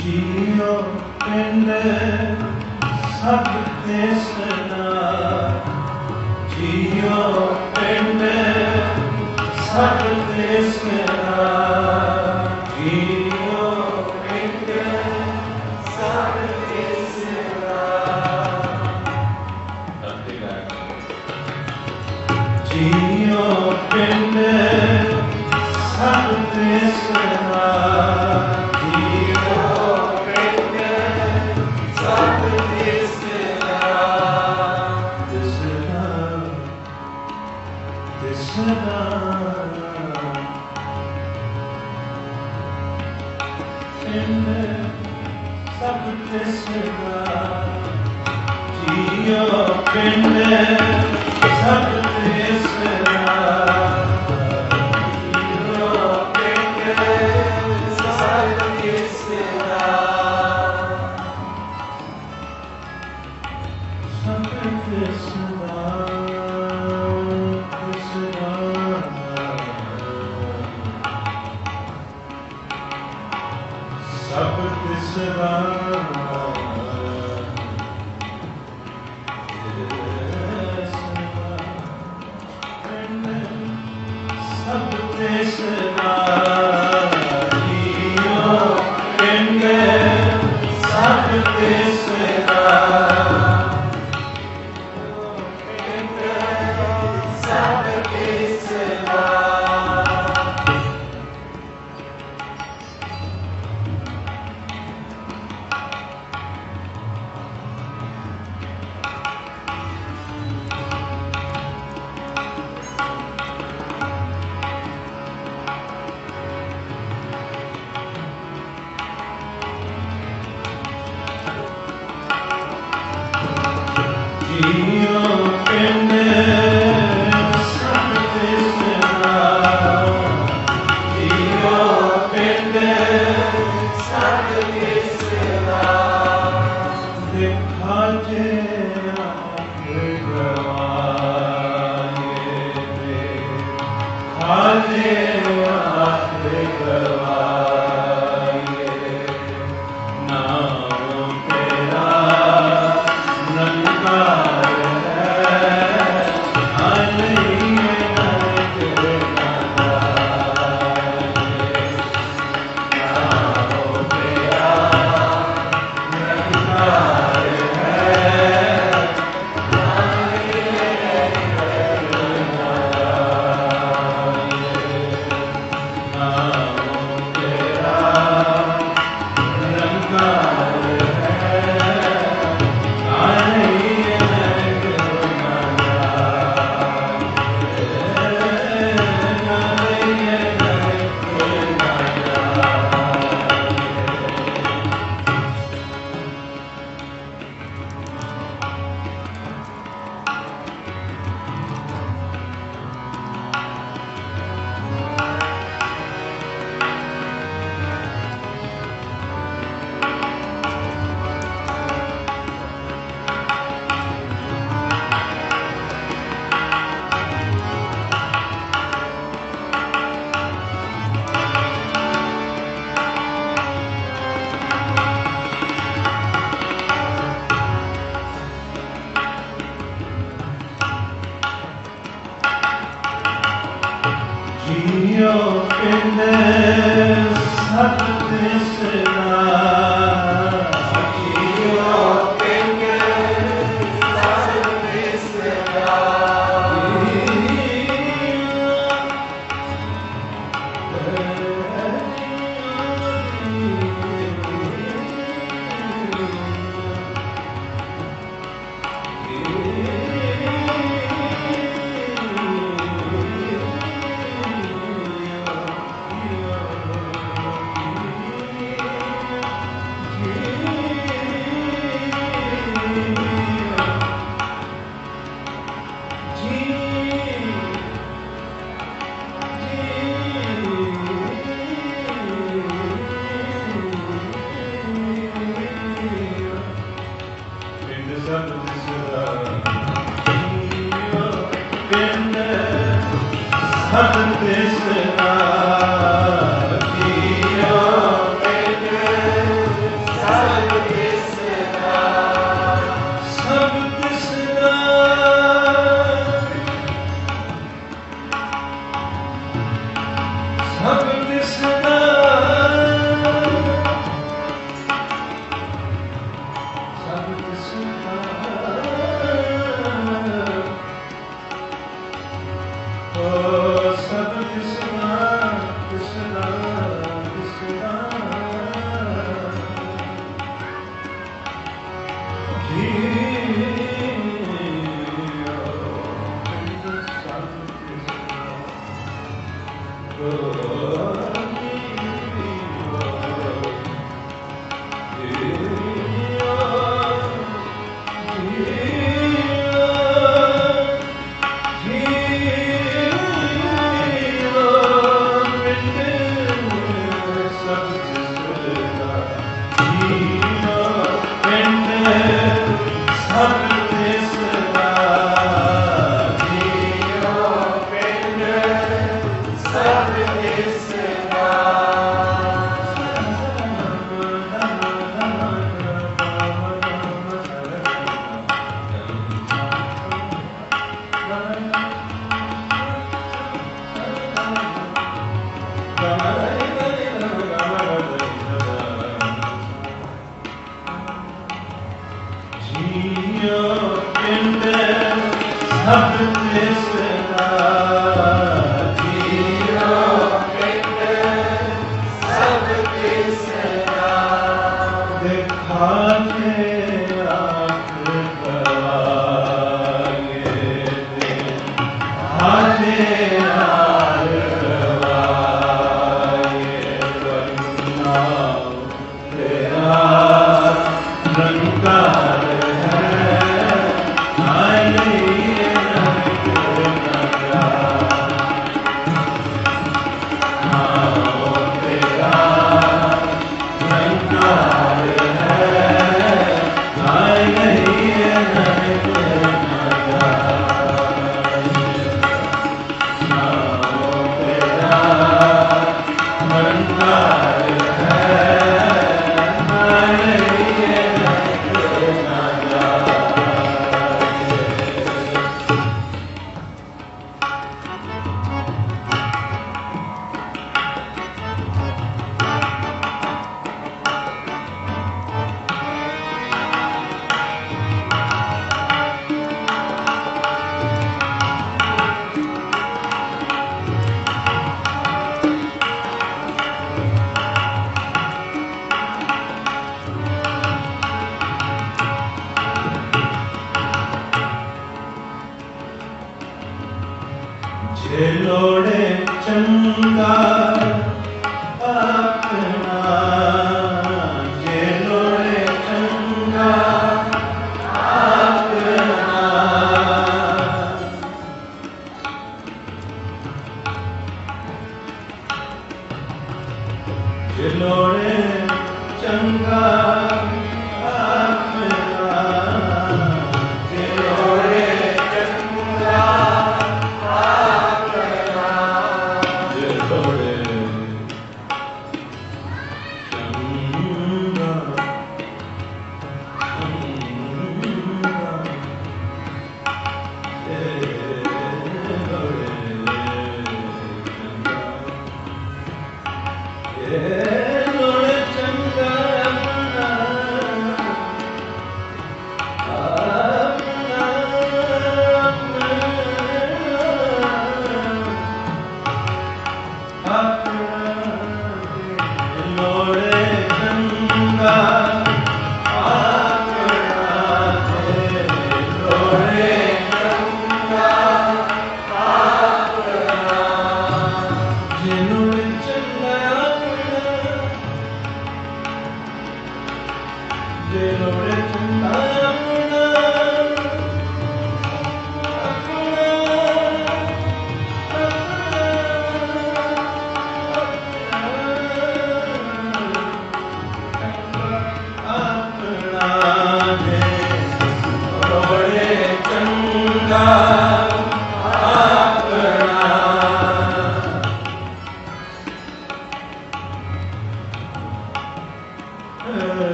JIO ਪਿੰਡ ਸਭ ਦੇਸਨਾ, JIO ਪਿੰਡ ਸਭ ਦੇਸਨਾ, ਜੀਓ ਪਿੰਡ ਸਭ ਦੇਸਨਾ, ਜੀਓ ਪਿੰਡ ਸਭ ਦੇਸਨਾ, ਜੀਓ ਪਿੰਡ ਸਭ ਦੇਸਨਾ, ਜੀਓ ਪਿੰਡ ਸਭ ਦੇਸਨਾ, ਸਭ ਦੇਸਨਾ, ਸਭ ਦੇਸਨਾ, ਨਾਮ ਤੇਰਾ ਨੰਗਾ ਹੈ। ਲੋੜੇ ਚੰਗਾ ਆਪਣਾ ਜੇ ਲੋੜੇ ਚੰਗਾ ਆਪਣਾ ਜੇ ਲੋੜੇ ਚੰਗਾ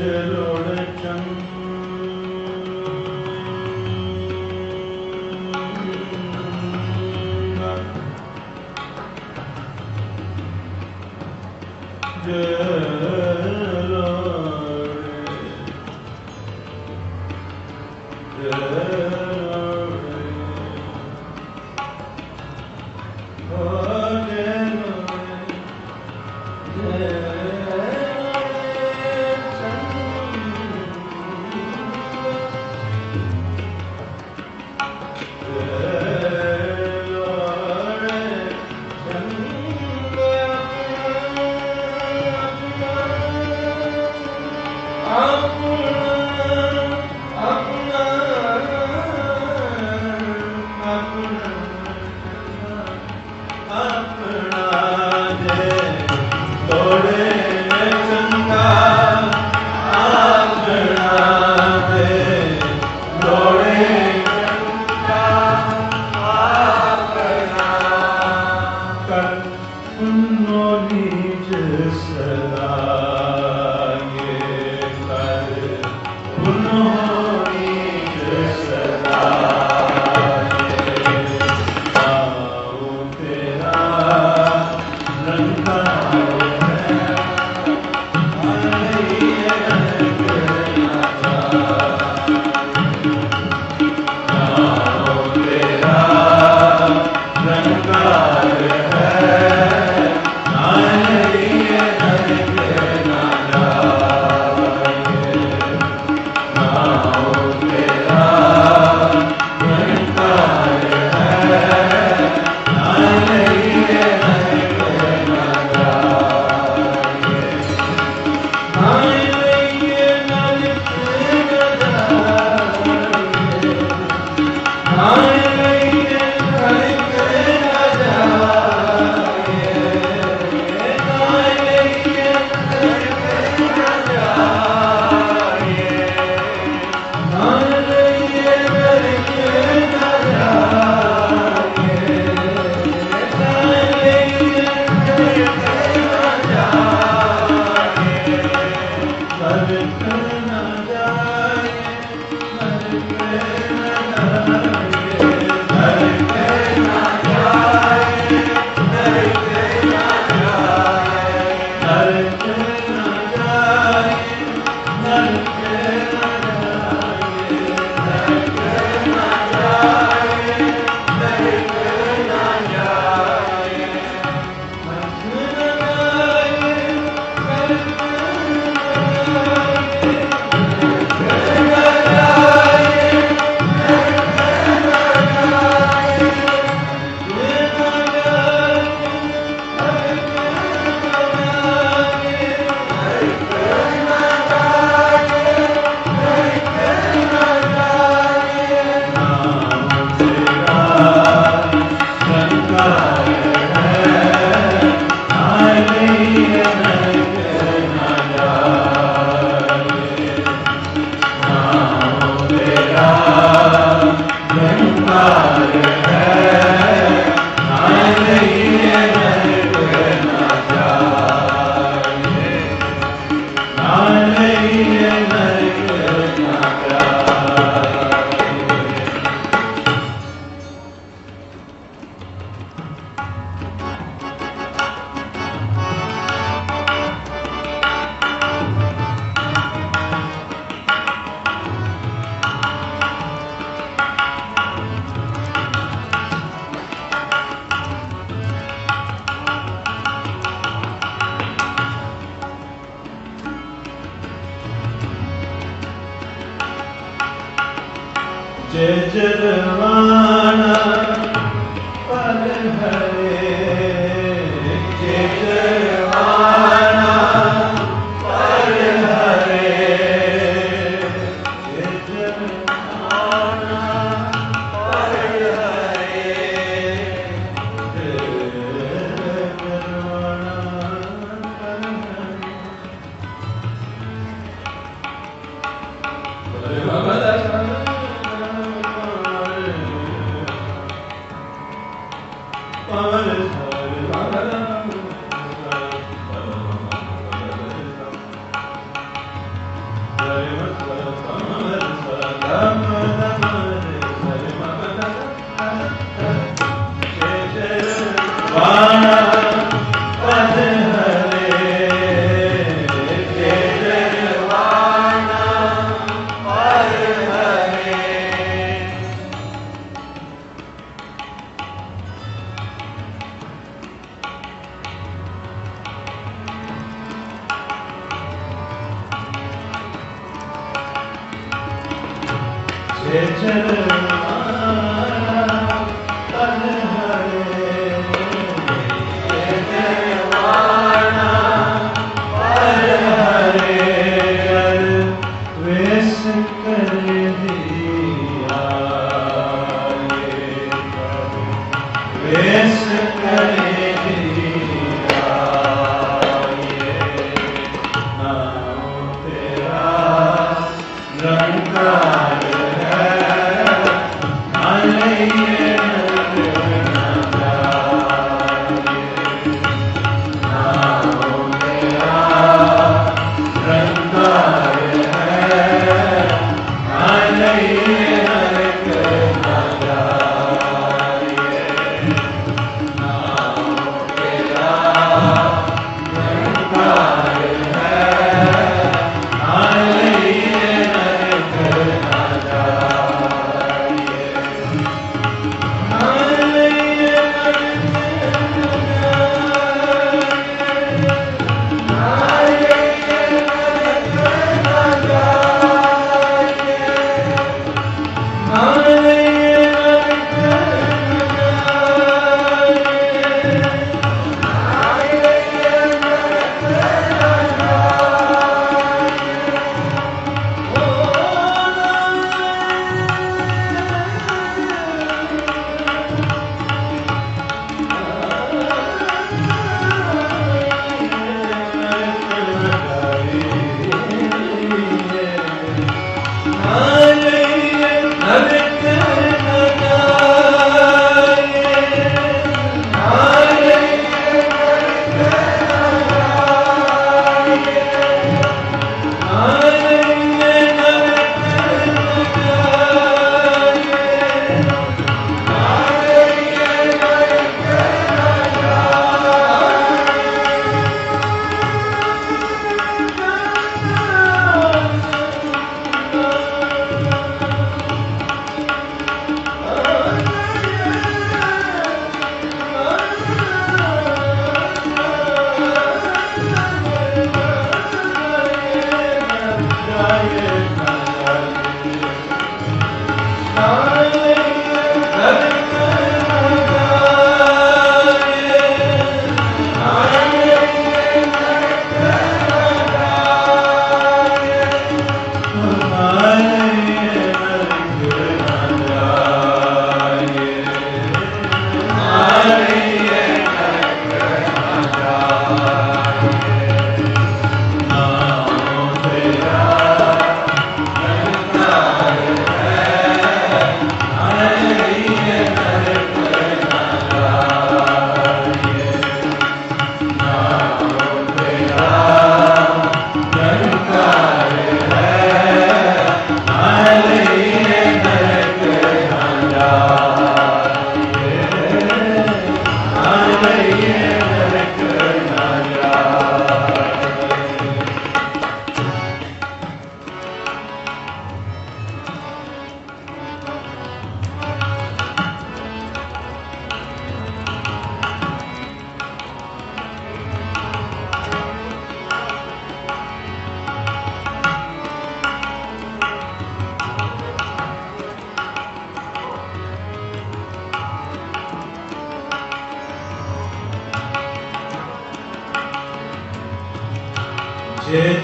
ਜਲੋੜ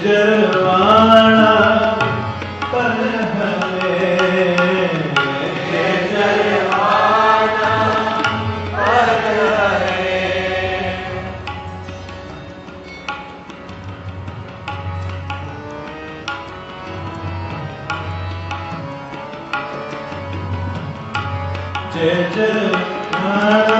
जरवाना पर हरे जरवाना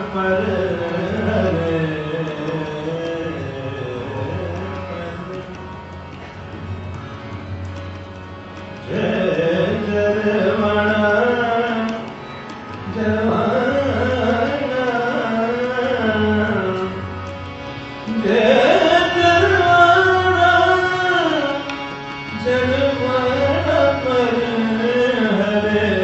पर हरे जरवाना पर हरे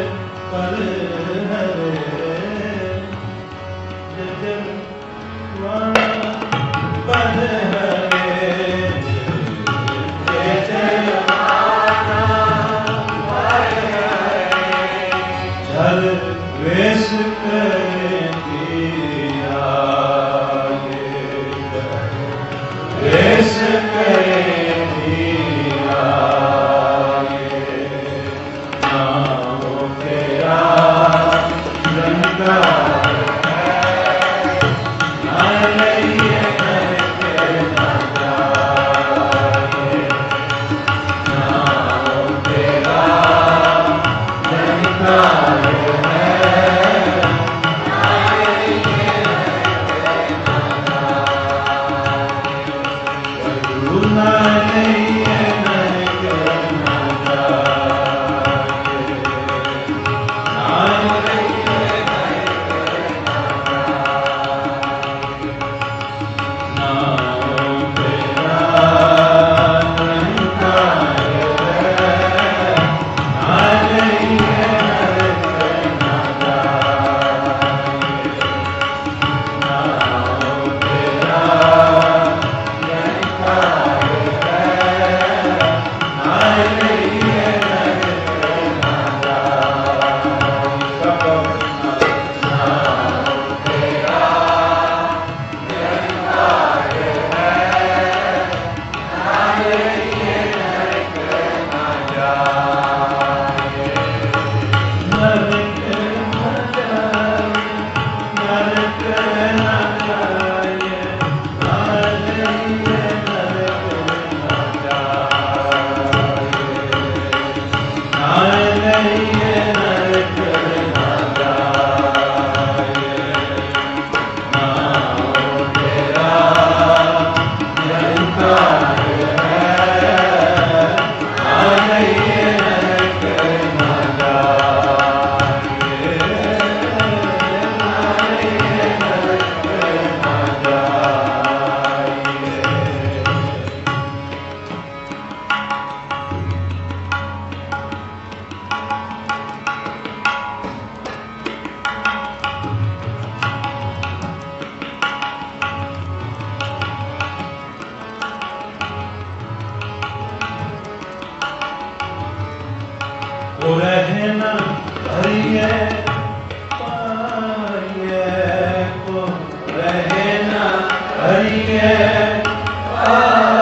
रहना हरिये पाये को रहना हरिये पाये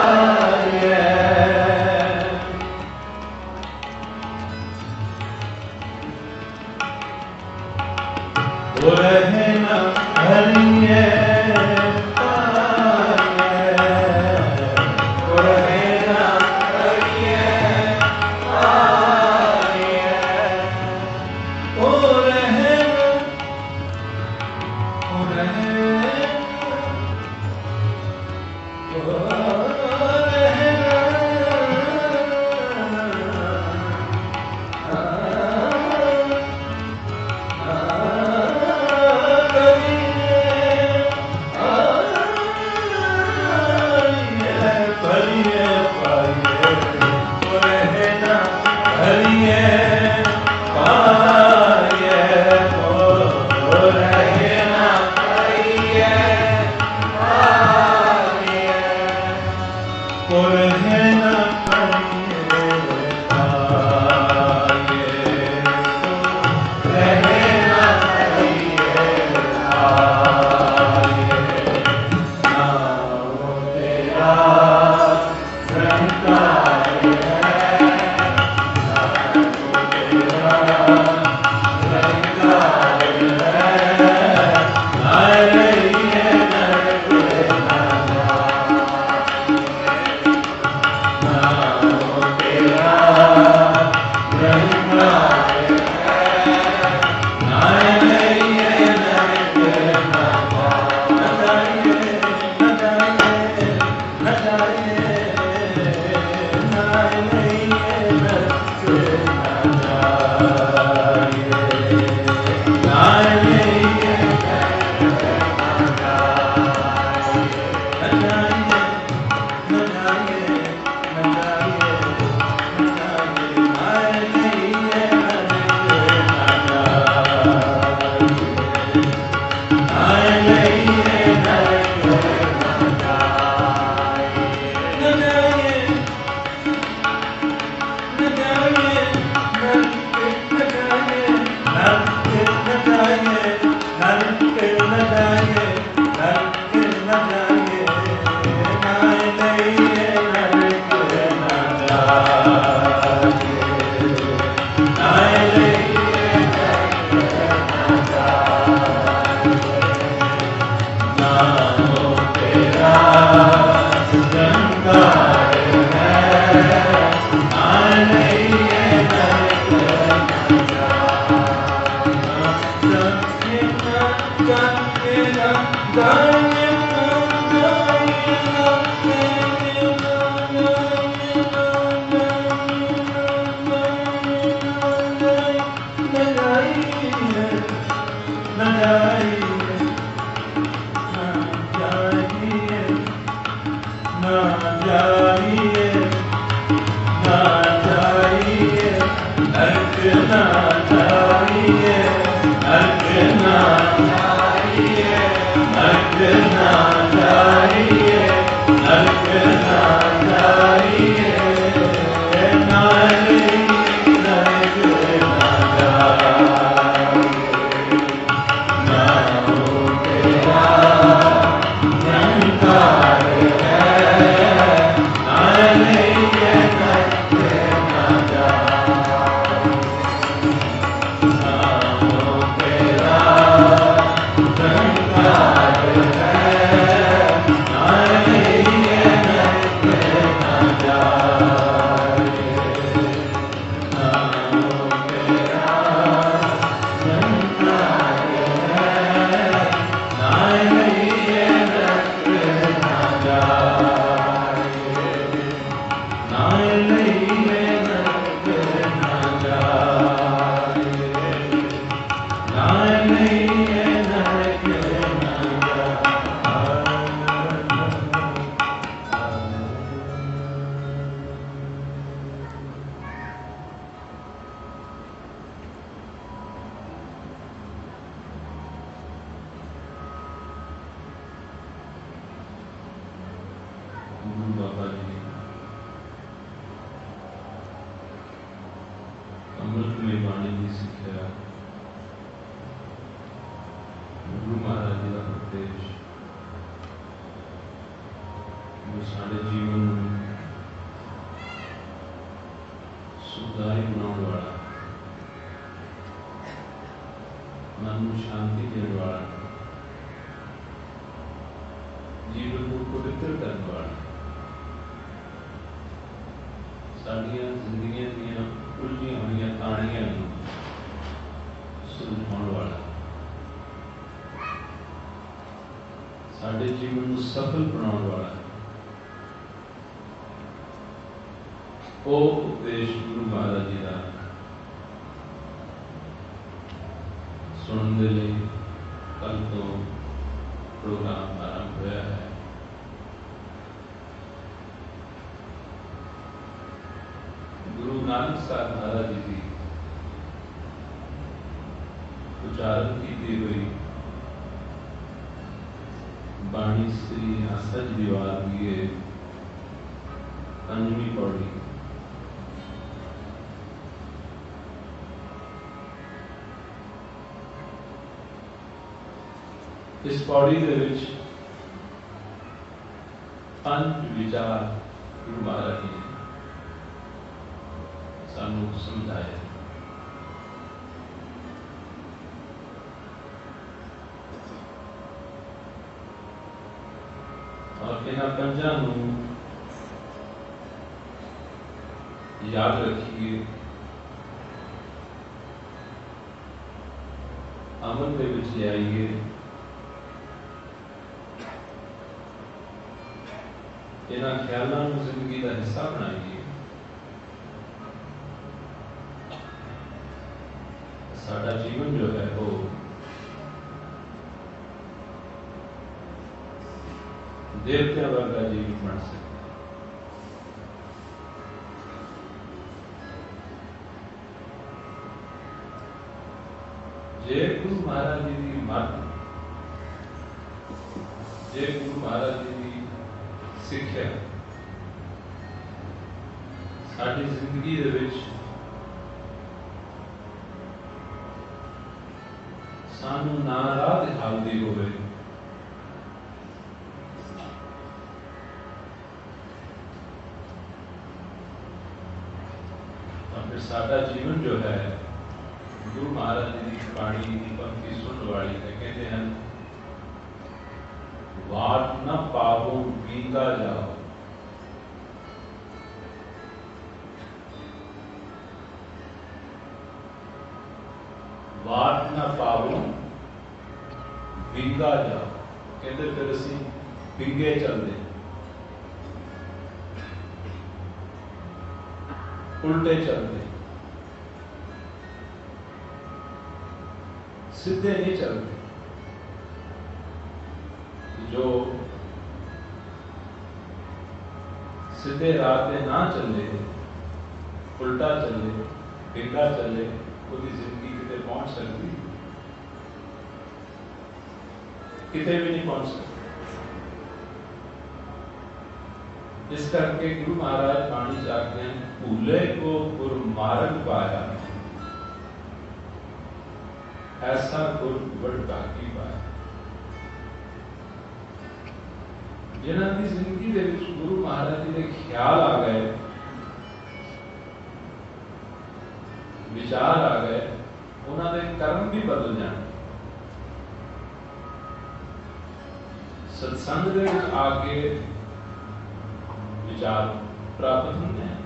को रहना हरिये सिक्ख्या गुरु महाराज जी का उपदेश जो साढ़े जीवन सुखदाई बनाने वाला, मन को शांति देने वाला, जीवन को पवित्र करने वाला, साड़ियाँ जिंदगी दियाँ उलझियां हुई कहानियां सुलझाने वाला, साढ़े जीवन को सफल बनाने वाला वो उपदेश गुरु महाराज जी का सुनने के लिए कल तो प्रोग्राम आरंभ होया है। गुरु नानक साहब महाराज जी की उच्चारण की हुई बाणी श्री आस्था जी दीवार की पंजवी पौड़ी इस पौड़ी के विच पंज विचार गुरु महाराज जी ने सानू समझाए। और इन्हां पंजां नूं याद रखिए, अमल दे विच लियाइए, इन्हां ख्यालां नूं जिंदगी का हिस्सा बनाइए। साडा जीवन जो है वो देवत्या वर्गा जीवन बन सकता है। जे गुरु महाराज जी की मत, जे गुरु महाराज जी की सिक्ख्या साडी जिंदगी दे विच सानू ना राह दिखाती होवे, और फिर साडा जीवन जो है गुरु महाराज जी की बाणी की पंक्ति सुनने वाली है। कहते हैं वाट न पावो बींगा जाओ, वाट न पावो बींगा जाओ। कहते फिर असी बिंगे चलते, उल्टे चलते, सीधे नहीं चलते। जो सीधे राह पे ना चले, उल्टा चले, बिंगा चले, उसकी जिंदगी कितने पहुंच सकती, कितने भी नहीं पहुंच सकती। इस करके गुरु महाराज बाणी चाहते हैं, भूले को गुर मार्ग पाया, ऐसा गुर बड़ भागी पाया। जिन्हां की जिंदगी दे विच गुरु महाराज जी के ख्याल आ गए, विचार आ गए, उन्हां दे कर्म भी बदल जाने। सत्संग दे विच आके विचार प्राप्त होंगे हैं,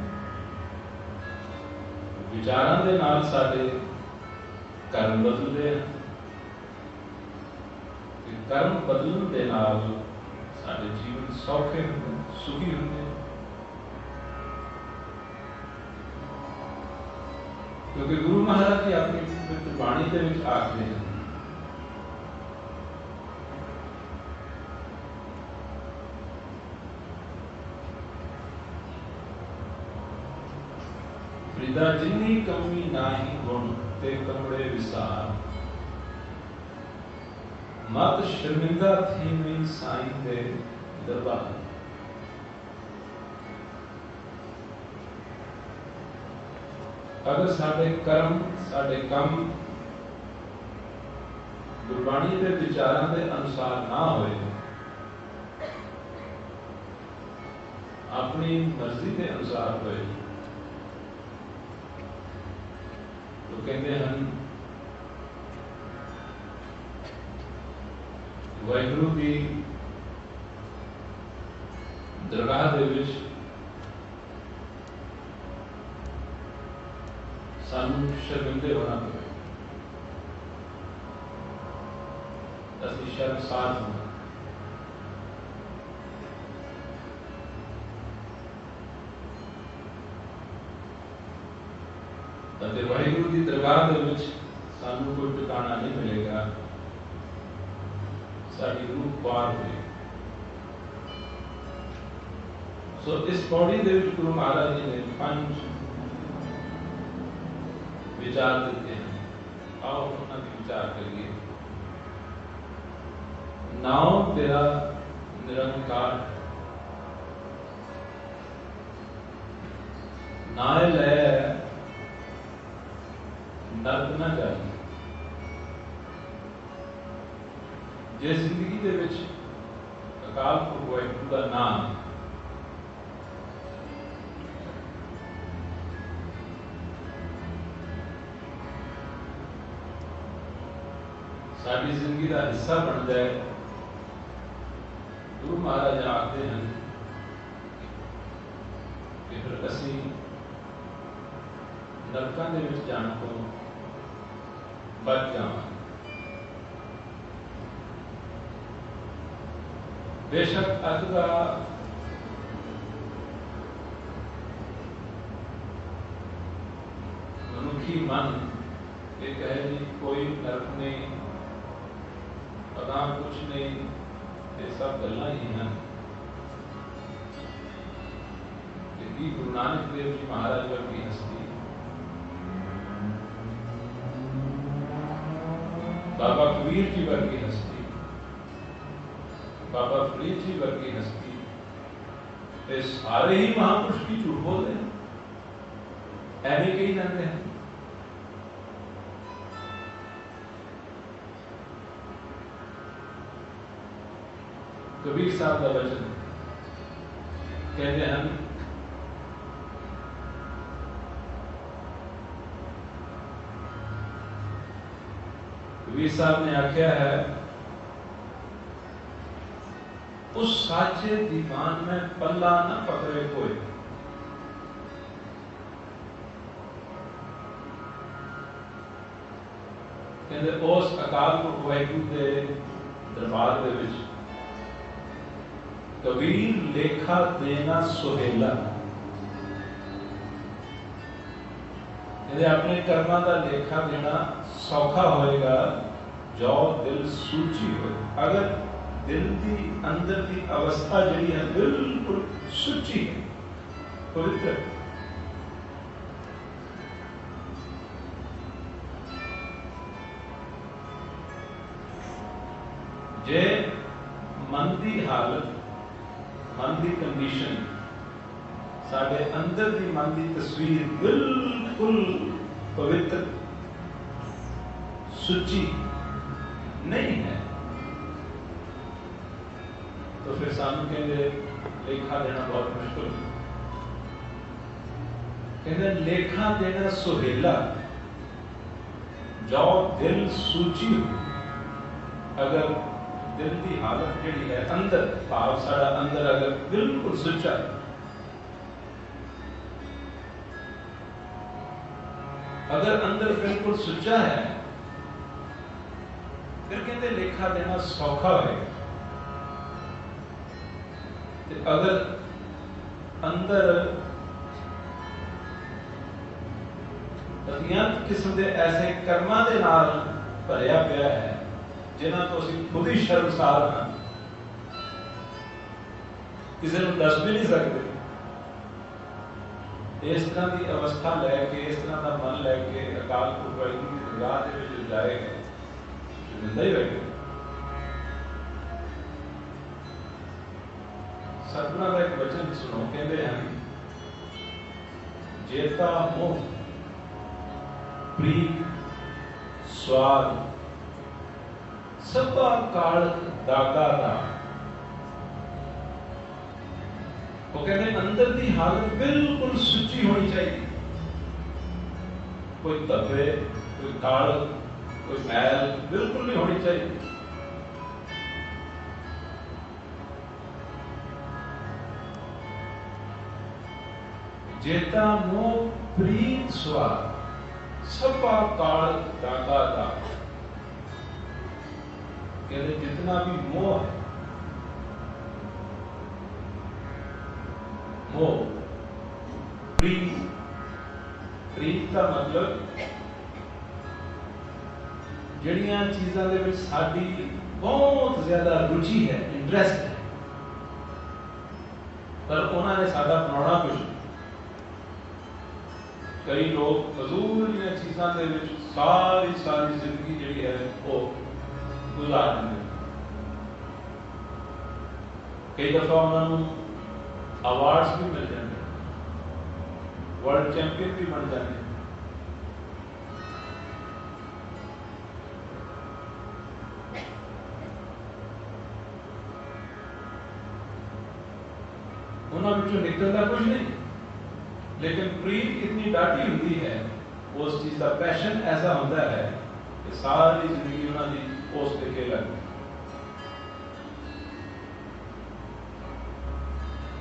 विचारां दे नाल साडे कर्म बदलते हैं, कर्म बदलण दे नाल साडे जीवन सौखे होंगे, सुखी होंगे। क्योंकि गुरु महाराज जी अपनी पवित्र बाणी दे विच आखदे हैं, फ्रीदा जिन्नी कमी नाही गुण ते कमड़े विसार, मत शर्मिंदा थी में साईं दे दरबार। अगर साडे कर्म साडे काम गुरबाणी के विचारों के अनुसार ना होए, अपनी मर्जी के अनुसार होए, तो कहते हैं वाहिगुरू की दरगाह दे विच सानू शर्मिंदे होना पवे, असीं शर्मसार होना। वाहिगुरू की दरगाह दे विच सानू कोई ठिकाना नहीं मिलेगा, साडी रूह पार होए। सो इस पौड़ी दे विच गुरु महाराज जी ने 5 विचार देते हैं। आओ उन्होंने विचार करिए। नाम तेरा निरंकार, नाए लै नरक ना जाए। जे जिंदगी दे विच अकाल पुरख वाहिगुरू दा नाम साडी जिंदगी का हिस्सा बन जाए, गुरु महाराज आखते हैं कि फिर असी नरकां दे विच जाण तो बच जावांगे। बेशक अज का मनुखी मन ये कहे जी कोई नरक नहीं, अगा कुछ नहीं, ये सब गल्लां ही हैं। लेकिन गुरु नानक देव जी महाराज वर्गी हस्ती, बाबा कबीर जी वर्गी हस्ती, बाबा फरीद जी वर्गी हस्ती, ये सारे ही महापुरुष की झूठ बोलते हैं, ऐसे कही जाते हैं। कबीर साहब का वचन कहते हैं, कबीर साहब ने आख्या है, उस साचे दीवान में पल्ला न पकड़े कोई, कहते उस अकाल पुरख वाहिगुरू के दरबार दे विच कबीर लेखा देना सुहेला। अपने कर्मां का लेखा देना सौखा होएगा जो दिल सूची हो। अगर दिल की अंदर की अवस्था जी है बिल्कुल सुची है, पवित्र, जे मन की हालत, मन की कंडीशन, साडे अंदर की मन की तस्वीर बिल्कुल पवित्र सुची नहीं है, तो फिर सानू कहते लेखा देना बहुत मुश्किल। कहते लेखा देना सुहेला जो दिल सूची हो। अगर दिल की हालत जी है अंदर, भाव साड़ा अंदर अगर बिल्कुल सुचा है, अगर अंदर बिल्कुल सुचा है, फिर कहते लेखा देना सौखा है। अगर अंदर अज्ञात किस्म के ऐसे कर्मां दे नाल भरिया पिया है जिन्हां तो असीं खुद ही शर्मसार हाँ, किसी को दस भी नहीं सकते। इस तरह की अवस्था लैके, इस तरह का मन लैके अकाल पुरख वाहिगुरू की दरगाह दे विच जाएगा, शर्मिंदा ही रहेगा। सतगुरां का एक वचन सुनो, कहते हैं जेता मोह प्रीत स्वाद सबा कालक दागा दा। वो कहते हैं अंदर की हालत बिल्कुल सुची होनी चाहिए, कोई धब्बे कोई कालक कोई मैल बिल्कुल नहीं होनी चाहिए। जेता मोह प्रीत स्वाद सबा कालक दागा दा। कहते जितना भी मोह है, मोह प्रीत, प्रीत का मतलब जड़ियां चीज़ों के विच साडी बहुत ज्यादा रुचि है, इंटरेस्ट है, पर उन्होंने साडा बनाना कुछ। कई लोग फजूल चीज़ों के विच सारी सारी जिंदगी जी है वो गुजार देंगे। कई दफा उन्होंने अवार्ड्स भी मिल जाते, वर्ल्ड चैंपियन भी बन जाते। उन्होंने निकलता कुछ नहीं, लेकिन प्रीत इतनी डाटी होती है, उस चीज का पैशन ऐसा होता है कि सारी जिंदगी उन्होंने उस पे खेला।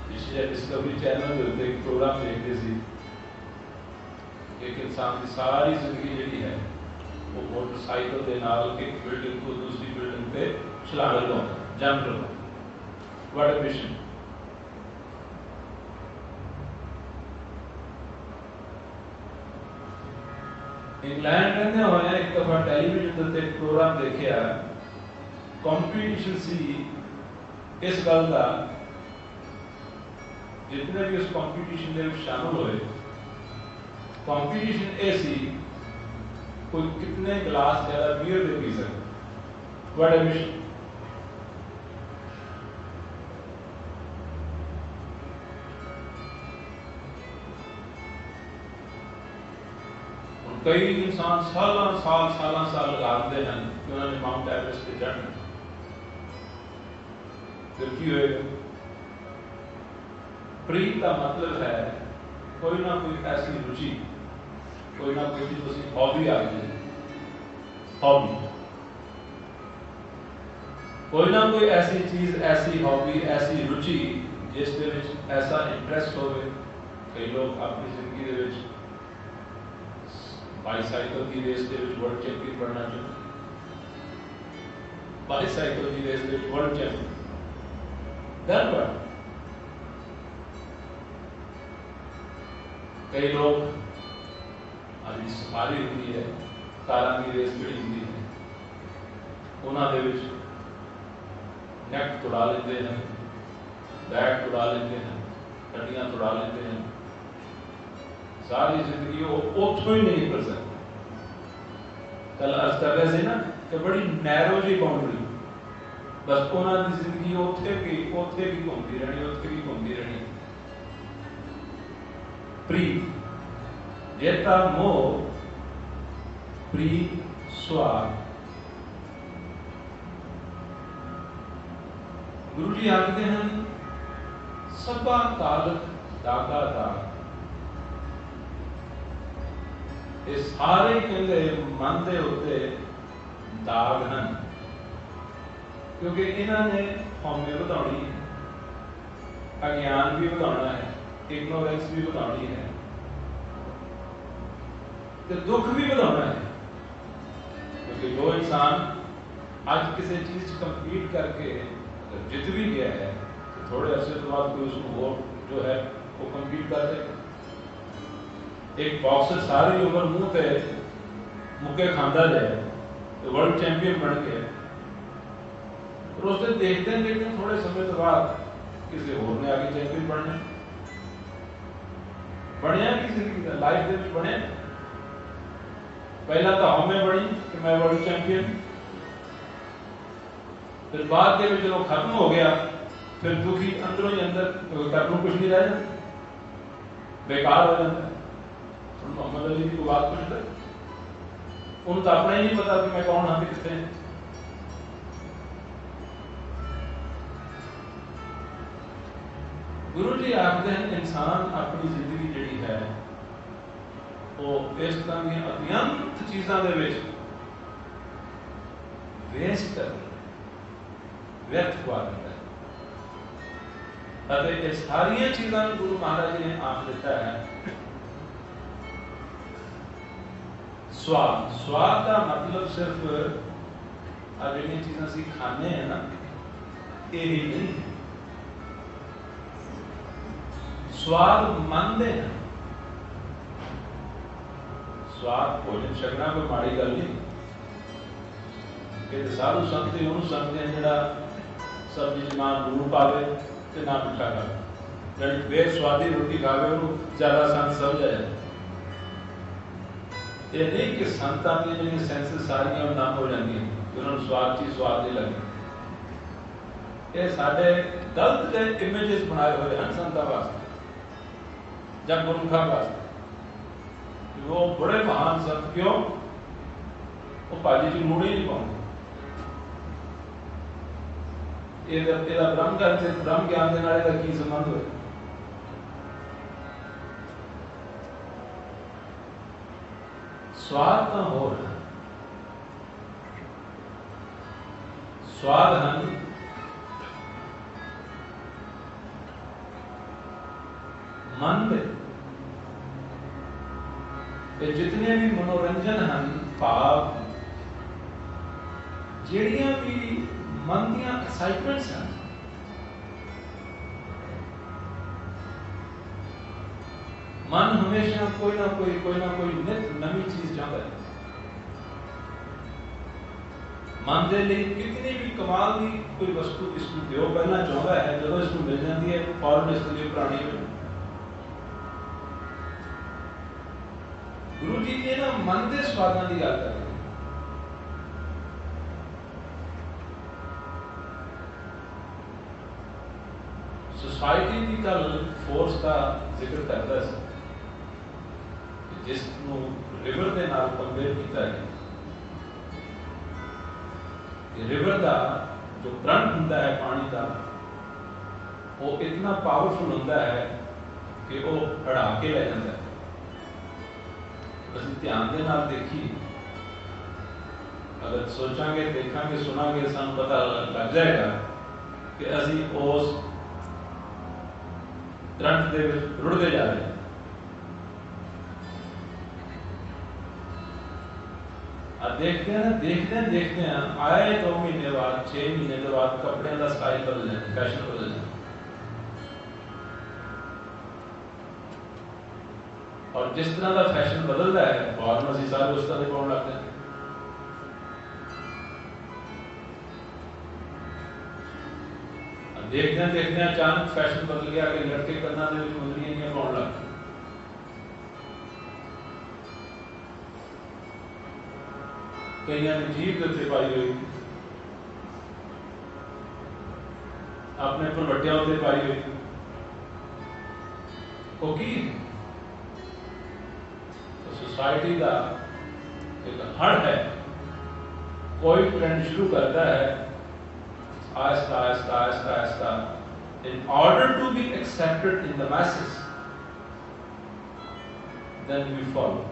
पिछले डिस्कवरी चैनल के उत्ते एक प्रोग्राम देखते थे, एक इंसान की सारी जिंदगी जी है वो मोटरसाइकिल के नाल एक बिल्डिंग को दूसरी बिल्डिंग पे छलांग लगाता, जंप लगाता। What a mission. इंग्लैंड रहने हुए एक दफा टेलीविजन पर एक प्रोग्राम देखा, कंपीटिशन सी इस गल का, जितने भी उस कंपीटिशन में शामिल हुए, कंपीटिशन ये सी कोई कितने गिलास ज्यादा बियर दे पी सकते। What a mission. कई इंसान साल लगाते हैं कि उन्होंने माउंट एवरेस्ट पे चढ़ना, फिर की होएगा। प्रीत का मतलब है कोई ना कोई ऐसी रुचि, कोई ना कोई चीज हॉबी आ गई, हॉबी, कोई ना कोई ऐसी चीज, ऐसी हॉबी, ऐसी रुचि जिस दे विच ऐसा इंटरेस्ट हो। कई लोग अपनी जिंदगी दे विच बाईसाइकिल की रेस के वर्ल्ड चैंपियन बनना चाहते, बाईसाइकिल की रेस के वर्ल्ड चैंपियन। Then what. कई लोग अभी सफारी होती है, कारां की रेस बड़ी होती है, उन्होंने विच नेक तुड़ा लेते हैं, बैग तुड़ा लेते हैं, हड्डियां तुड़ा लेते हैं, सारी जिंदगी वो उतों ही नहीं निकल सकते। कल अर्ज कर रहे थे ना कि बड़ी नैरो जी बाउंड्री, बस उन्होंने जिंदगी उथे भी घूमती रहनी, उथे भी घूमती रहनी। प्रीत जेता मोह प्रीत स्वाद। गुरु जी आखते हैं सबा कालक दागा दाग। ये सारे कहते मन के उत्ते दाग हैं, क्योंकि इन्होंने हौमे बढ़ानी है, अज्ञान भी बढ़ाना है, इग्नोरेंस भी बढ़ानी है, तो दुख भी बढ़ाना है। क्योंकि जो इंसान आज किसी चीज कंप्लीट करके जित भी गया है, तो थोड़े अरसे के बाद कोई उसको वो जो है वो कंप्लीट कर देगा। एक बॉक्सर सारी उम्र मुंह पे मुक्के खांदा जाए तो वर्ल्ड चैंपियन बन गया, और उसने देखते थोड़े समय के बाद किसी होर ने आगे चैंपियन बनना, बनया की जिंदगी लाइफ के बने। पहला तो हमें बनी कि मैं वर्ल्ड चैंपियन, फिर बाद के जो खत्म हो गया, फिर दुखी अंदरों ही अंदर करनों कुछ नहीं रह जाता, बेकार हो जाता है। मोहम्मद अली की बात पूछते उन्होंने तो अपना ही नहीं पता कि मैं कौन हाँ कितने। गुरु जी आखते हैं इंसान अपनी जिंदगी जी है वो इस तरह दी अत्यंत चीज़ों के वेस्ट कर व्यर्थ हुआ करता है। ये सारिया चीज़ों गुरु महाराज जी ने आख दिता है स्वाद। स्वाद का मतलब सिर्फ आ जी चीज़ां असीं खाने हैं ना, यही नहीं। स्वाद मन दे हैं। स्वाद भोजन छकना कोई माड़ी गल नहीं कि साधु संत उन्होंने समझते हैं जोड़ा सब्जी च ना लूण पावे तो ना मिठा खावे, जी बेस्वादी रोटी खावे उन्होंने ज़्यादा संत समझ आया। ये नहीं कि संतां दी जिहड़ियां सेंसिस सारियां नम हो जांदियां कि उन्होंने स्वाद चीज स्वाद नहीं लगती। ये साडे गलत जे इमेजेस बनाए हुए हैं संतां वास्ते जां गुरमुखां वास्ते। वो बड़े महान संत क्यों वो भाजी च लूण ही नहीं पाउंदे। ਇਹਦਾ ਬ੍ਰਹਮ ਗਿਆਨ ਤੇ ਬ੍ਰਹਮ ਗਿਆਨ ਦੇ ਨਾਲ ਇਹਦਾ ਕੀ ਸੰਬੰਧ ਹੋਇਆ? स्वाद तो हो रहा स्वाद हम मन में जितने भी मनोरंजन हैं भाव ਜਿਹੜੀਆਂ भी मन ਦੀਆਂ एक्साइटमेंट्स हैं मन हमेशा कोई ना कोई नित नवी चीज चाहता है। मन के लिए कितनी भी कमाल की कोई वस्तु इसको दो पहला चाहता है, जो इसको मिल जाती है फौरन इसके लिए पुरानी हो। गुरु जी ने ना मन के स्वादां की गल कर सोसाइटी की गल फोर्स का जिक्र करता है जिसनों रिवर के नाल कंपेयर किया है। रिवर का जो करंट होता है पानी का वो इतना पावरफुल होता है कि वो हड़ा के ले जाता है। असं ध्यान के नाल देखिए, अगर सोचांगे देखांगे सुनांगे सानू पता लग जाएगा कि असी उस करंट के रुड़ते जा रहे हैं। देखते हैं आए 2 महीने बाद 6 महीने के बाद कपड़े का स्टाइल बदल जाए, फैशन बदल जाए। और जिस तरह का फैशन बदलता है फौरन असीं सारे उस तरह पाउण लगते हैं। देखते अचानक फैशन बदल गया कि लड़के कन्नां दे विच मुंदरियां पाउण लग गए। कईयां ने जीभ के उत्ते पाई हुई, अपने भरवटिया उत्ते पाई हुई। वो की तो सोसाइटी का एक हड़ है। कोई ट्रेंड शुरू करता है Aahista Aahista Aahista Aahista in order to be accepted in the masses, then we follow.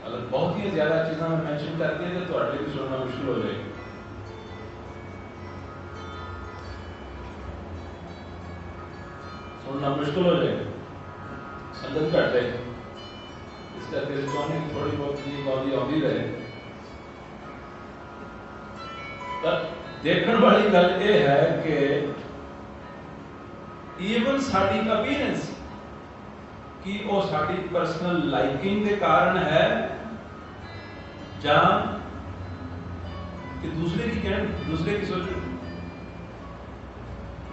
अगर बहुत ही ज्यादा चीज़ें मैं मेंशन करती है तो थोड़े भी सुनना मुश्किल हो जाएगी। सुनना मुश्किल हो जाएगा, संगत घट जाएगी। इस करके चाहने की थोड़ी बहुत चीज बात आती रहे। पर देखने वाली गल ये है कि इवन साड़ी अपीयरेंस कि वो साड़ी पर्सनल लाइकिंग के कारण है या कि दूसरे की कहने दूसरे की सोच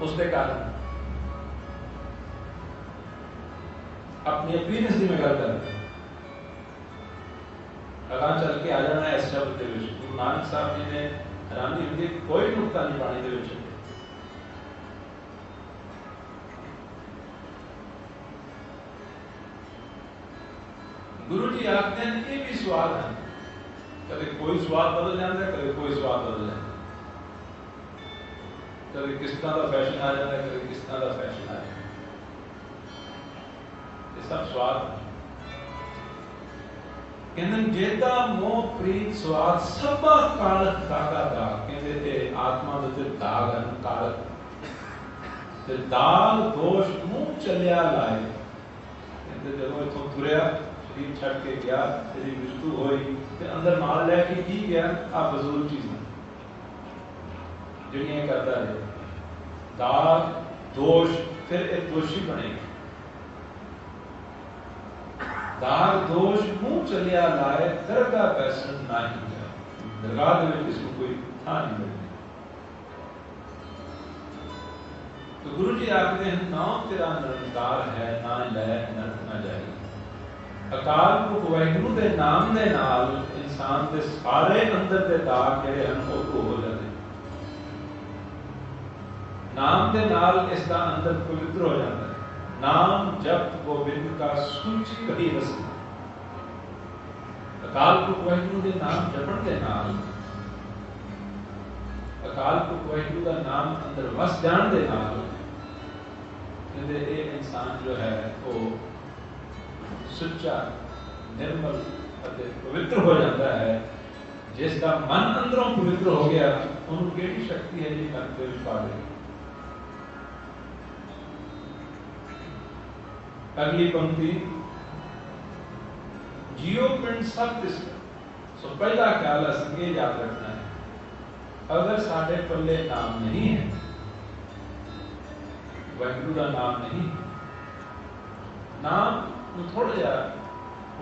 उसके कारण अपनी अपीयरेंस की मैं गल कर अगा चल के आ जाना है। इस शब्द के विच गुरु नानक साहब जी ने हैरानी होती कोई नुकता नहीं पानी के विच। गुरु जी आखते हैं ये भी स्वाद है, कभी कोई स्वाद बदल जाता है, कभी कोई स्वाद बदल जाता है, कभी किस तरह का फैशन आ जाता है, कभी किस तरह का फैशन आ जाता है, ये सब स्वाद। कहते जेता मोह प्रीत स्वाद सब कालक दागा दाग, कहते थे आत्मा दे दाग हैं कालक ते दाग दोष मुंह चलिया लाए। कहते जब इथों तुरया शरीर छड़ के गया, तेरी मृत्यु होई ते अंदर नाल लैके की गया आ फजूल चीज़ां जिहड़ियां करदा रहे, दाग दोष, फिर एक दोषी बनेगा। दाग दोष मुंह चलिया लाए, दरगाह पैसन ना ही जाए, दरगाह में किसी कोई थां नहीं मिलती। तो गुरु जी आखते हैं नाम तेरा निरंकार है, ना लै नरक ना जाए। अकाल पुरख वाहिगुरू दे नाम दे नाल इंसान दे सारे अंदर दे दाग जिहड़े हन ओह धो हो जाते, नाम दे नाल इसका अंदर पवित्र हो जाता है। नाम जप गोबिंद का सूची कभी रस। अकाल पुरख वाहिगुरू दे नाम जपण दे नाल, अकाल पुरख वाहिगुरू दा नाम अंदर वस जाण दे नाल कहते ये इंसान जो है वो सच्चा निर्मल ਅਤੇ पवित्र हो जाता है। जिसका मन अंदरों पवित्र हो गया उन्होंने केड़ी शक्ति है जी मन के पा दे। अगली पंक्ति जियो पिंड सब सो पहला ख्याल असं ये याद रखना है, अगर साढ़े पल्ले नाम नहीं है, वाहिगुरू का नाम नहीं, नाम थोड़ा जा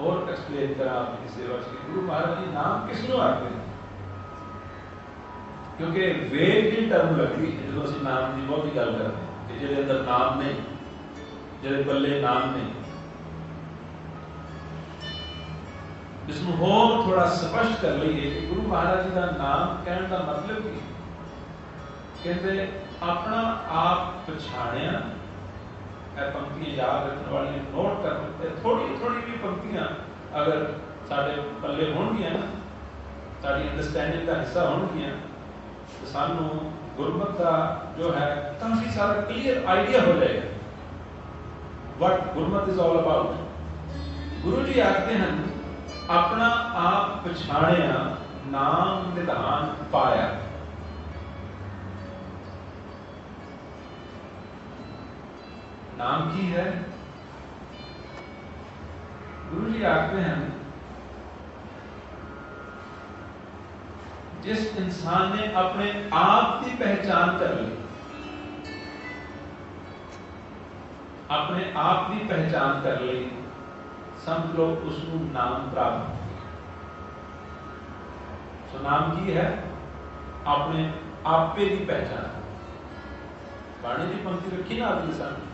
और एक्सप्लेन करा अपनी सेवा की। गुरु महाराज जी नाम किसनों आते हैं, क्योंकि वेद की टर्म लगती है जो असं नाम की बहुत ही गल करते हैं कि जिहदे अंदर नाम नहीं, जिहदे पल्ले नाम नहीं। इसमें होर थोड़ा स्पष्ट कर लीए कि गुरु महाराज जी का नाम कहने का मतलब की, कहते अपना आप पछाणिया। पंक्तियां याद रखने वाली नोट कर, थोड़ी थोड़ी भी पंक्तियां अगर साडे पल्ले होणगियां ना, साडी अंडरस्टैंडिंग का हिस्सा होणगियां, तो सानू गुरमत का जो है काफी सारा क्लियर आइडिया हो जाएगा what Gurmat is all about. गुरु जी आखते हैं अपना आप पछाणिया, नाम निधान पाया। नाम की है, गुरु जी आखते हैं जिस इंसान ने अपने आप की पहचान कर ली, अपने आप की पहचान कर ली, समझ लो उसको नाम प्राप्त। तो नाम की है अपने आपे की पहचान। बाणी की पंक्ति रखी ना अगले सामने,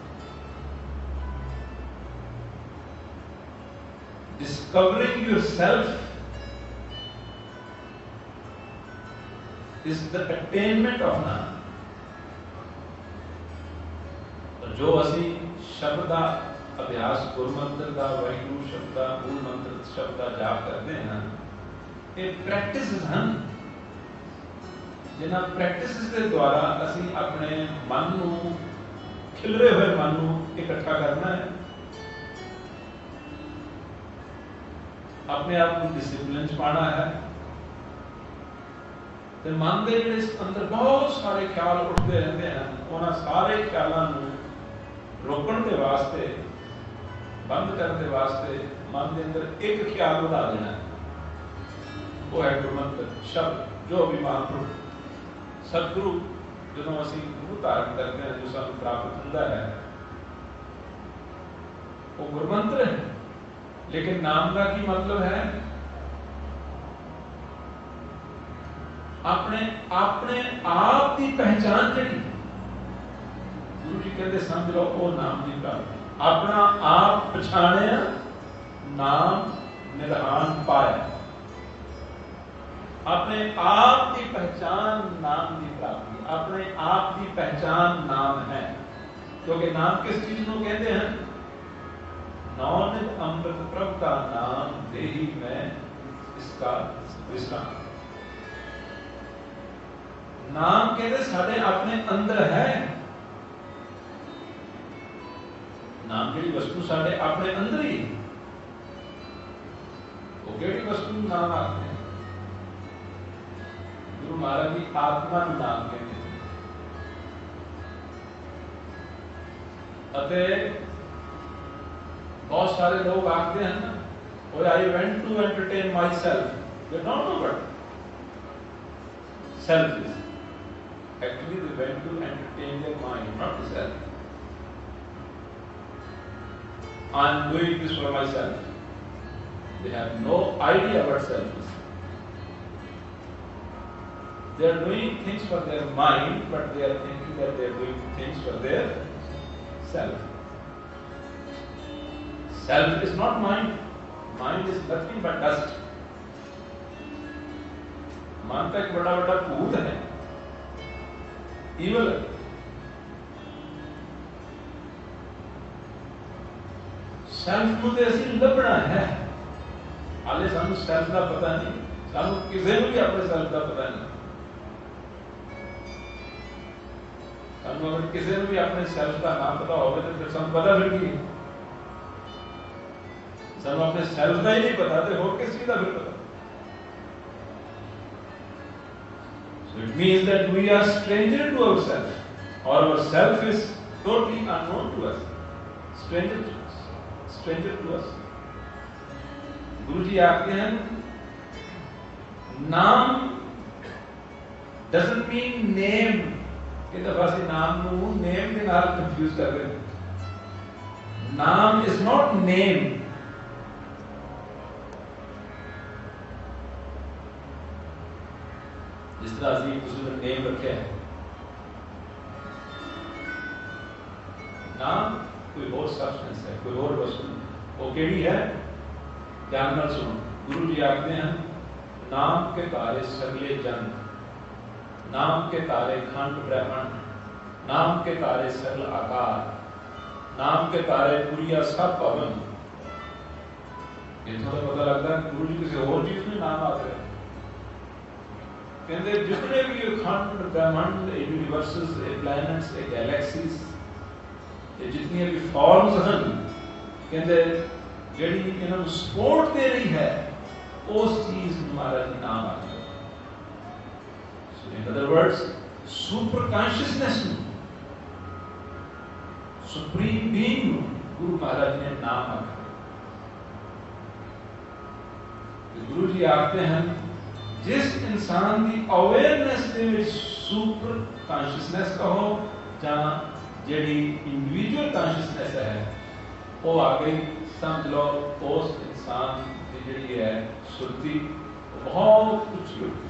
discovering yourself is the attainment of नाम। तो जो असी शब्द का अभ्यास गुरमंत्र का, वाहिगुरू शब्द का, मूल मंत्र शब्द का जाप करते हैं, ये प्रैक्टिस हैं जिन्हां प्रैक्टिस के द्वारा असी अपने मन को, खिलरे हुए मन को इकट्ठा करना है, अपने आप को डिसिप्लिन च पाना है। तो मन के जिहड़े अंदर बहुत सारे ख्याल उठते रहते हैं, उन्हां सारे ख्यालों को रोकण के वास्ते, बंद करने के वास्ते मन के अंदर एक ख्याल बढ़ा देना है, वो है गुरमंत्र शब्द। जो भी महापुरुष सतगुरु जो असी गुरु धारण करते हैं, जो सानू प्राप्त होता है, वो गुरमंत्र है। लेकिन नाम का की मतलब है अपने अपने आप की पहचान जी। गुरु जी कहते समझ लो वो नाम की प्राप्ति, अपना आप पछाणे, नाम निधान पाया। अपने आप की पहचान नाम की प्राप्ति, अपने आप की पहचान नाम है। क्योंकि नाम किस चीज को कहते हैं, नौनिध अमृत प्रभ का नाम दे ही मैं इसका विश्राम। नाम कहते साढ़े अपने अंदर है। नाम की वस्तु साढ़े अपने अंदर ही, वो केड़ी वस्तु नाम आखते हैं? गुरु महाराज की आत्मा ਨੂੰ नाम कहते हैं। बहुत सारे लोग आखते हैं ना, I went to entertain my self, they don't know what self is. Actually, they went to entertain their mind, not the self. I am doing this for myself. They have no idea what self is. They are doing things for their mind, but they are thinking that they are doing things for their self. Self is not mind. Mind is nothing but dust. मन का एक बड़ा बड़ा भूत है, evil है। Self ਨੂੰ ਤੇ ਅਸੀਂ ਲੱਭਣਾ ਹੈ, ਹਾਲੇ ਸਾਨੂੰ ਸੈਲਫ ਦਾ ਪਤਾ ਨਹੀਂ, ਸਾਨੂੰ ਕਿਸੇ ਨੂੰ ਵੀ ਆਪਣੇ ਸੈਲਫ ਦਾ ਪਤਾ ਨਹੀਂ। ਸਾਨੂੰ ਅਗਰ ਕਿਸੇ ਨੂੰ ਵੀ ਆਪਣੇ ਸੈਲਫ ਦਾ ਨਾਮ ਪਤਾ ਹੋਵੇ ਤਾਂ ਫਿਰ ਸਾਨੂੰ ਪਤਾ ਫਿਰ ਕੀ? ਸਾਨੂੰ ਆਪਣੇ ਸੈਲਫ ਦਾ ਹੀ ਨਹੀਂ ਪਤਾ ਤੇ ਹੋਰ ਕਿਸ ਚੀਜ਼ ਦਾ ਫਿਰ ਪਤਾ? So it means that we are stranger to ourselves, or our self is totally unknown to us, stranger to us. Guru ji aapte hain, naam doesn't mean name. कि दफा से नाम ਨੂੰ name ਦੇ ਨਾਲ confuse ਕਰ ਰਹੇ ਨੇ। नाम is not name. जिस तरह ਅਸੀਂ ਕਿਸੇ ਦਾ name ਰੱਖਿਆ ਹੈ, नाम कोई और substance है, कोई और वस्तु, वो केड़ी है? ध्यान ਨਾਲ सुनो। गुरु जी आखते हैं, नाम के तारे सगले जन, नाम के तारे खंड ब्रह्मंड, नाम के तारे सगल आकार, नाम के तारे पुरिया सब पवन। इतना तो पता लगता है गुरु जी किसी और चीज में नाम आते हैं। कहते जितने भी खंड ब्रह्मांड, यूनिवर्सेस, प्लैनेट्स, गैलेक्सीज, जितनी भी फॉर्म्स हैं, कहते ਜਿਹੜੀ ਇਹਨਾਂ ਨੂੰ ਸਪੋਰਟ ਦੇ ਰਹੀ ਹੈ, ਉਸ ਚੀਜ਼ ਨੂੰ ਮਹਾਰਾਜ ਜੀ ਨਾਮ ਆਖਦੇ। In other words, super consciousness ਨੂੰ, supreme being ਨੂੰ ਗੁਰੂ ਮਹਾਰਾਜ ਨੇ ਨਾਮ ਆਖਿਆ। ਗੁਰੂ ਜੀ ਆਖਦੇ ਹਨ, ਜਿਸ ਇਨਸਾਨ ਦੀ ਅਵੇਅਰਨੈਸ ਦੇ ਵਿੱਚ ਸੁਪਰ ਕੌਨਸ਼ੀਅਸਨੈਸ ਕਹੋ ਜਾਂ ਜਿਹੜੀ ਇੰਡੀਵਿਜੂਅਲ ਕੌਨਸ਼ੀਅਸਨੈਸ ਹੈ, ਉਹ ਆ ਗਈ, ਸਮਝ ਲਓ ਉਸ ਇਨਸਾਨ ਦੀ ਜਿਹੜੀ ਹੈ ਸੁਰਤੀ ਬਹੁਤ ਉੱਚੀ ਹੋ ਗਈ।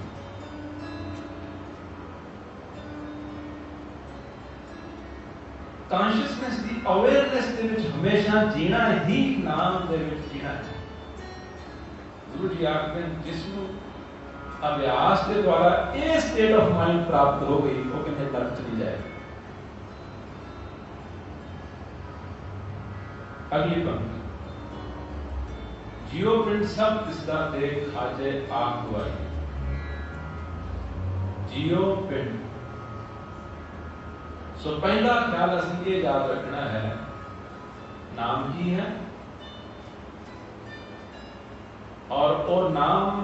कॉन्शियसनेस की अवेयरनेस के विच हमेशा जीना ही नाम दे विच जीना है। गुरु जी आखते हैं, जिसनों अभ्यास के द्वारा ये स्टेट ऑफ माइंड प्राप्त हो गई, वो कहते नरक चली जाए। अगली पंक्ति, जियो पिंड सब दिसदा देख खाजे आख दुआई। जियो पिंड, सो पहला ख्याल असं ये याद रखना है, नाम की है और नाम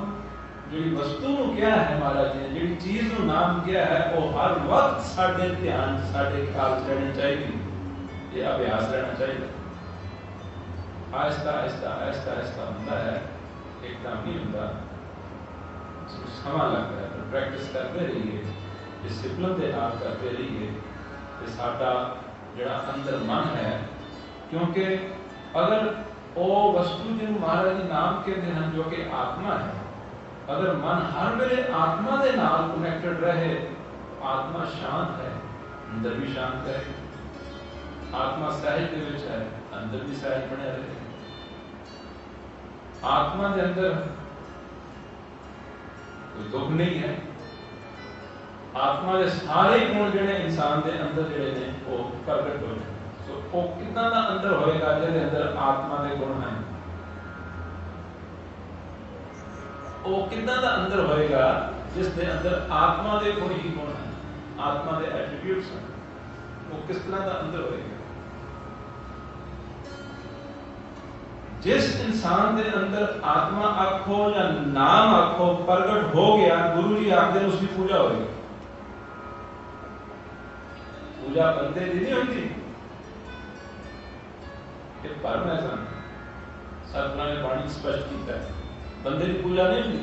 जी वस्तु क्या है, महाराज ने जी चीज को नाम किया है, वो हर वक्त साढ़े ध्यान साढ़े ख्याल रहना चाहिए, ये अभ्यास रहना चाहिए। आहिस्ता आहिस्ता आहिस्ता आहिस्ता होता है, एकदम नहीं होता, समय लगता है। तो प्रैक्टिस करते रहिए, डिसिप्लिन के नाम करते रहिए, साडा जिहड़ा अंदर मन है, क्योंकि अगर वो वस्तु जिन्होंने महाराज जी नाम कहते हैं जो कि आत्मा है, अगर मन हर वेले आत्मा के नाल कनेक्टेड रहे, आत्मा शांत है, अंदर भी शांत है, आत्मा सहज दे विच है, अंदर भी सहज बने रहे। आत्मा के अंदर कोई दुख नहीं है, आत्मा के सारे गुण जिहड़े इंसान के अंदर जिहड़े ने वो प्रगट हो जाते। सो वो कितना दा अंदर होएगा जिहदे अंदर आत्मा के गुण हैं, वो कितना दा अंदर होएगा जिस दे अंदर आत्मा के गुण ही गुण हैं, आत्मा के एट्रीब्यूट्स हैं, वो किस तरह का अंदर होएगा। जिस इंसान के अंदर आत्मा आखो या नाम आखो प्रगट हो गया, गुरु जी आखते उसकी पूजा होगी। पूजा बंदे की नहीं होती, ये परम है सन सतगुरु ने बाणी स्पष्ट किया है, बंदे की पूजा नहीं होती,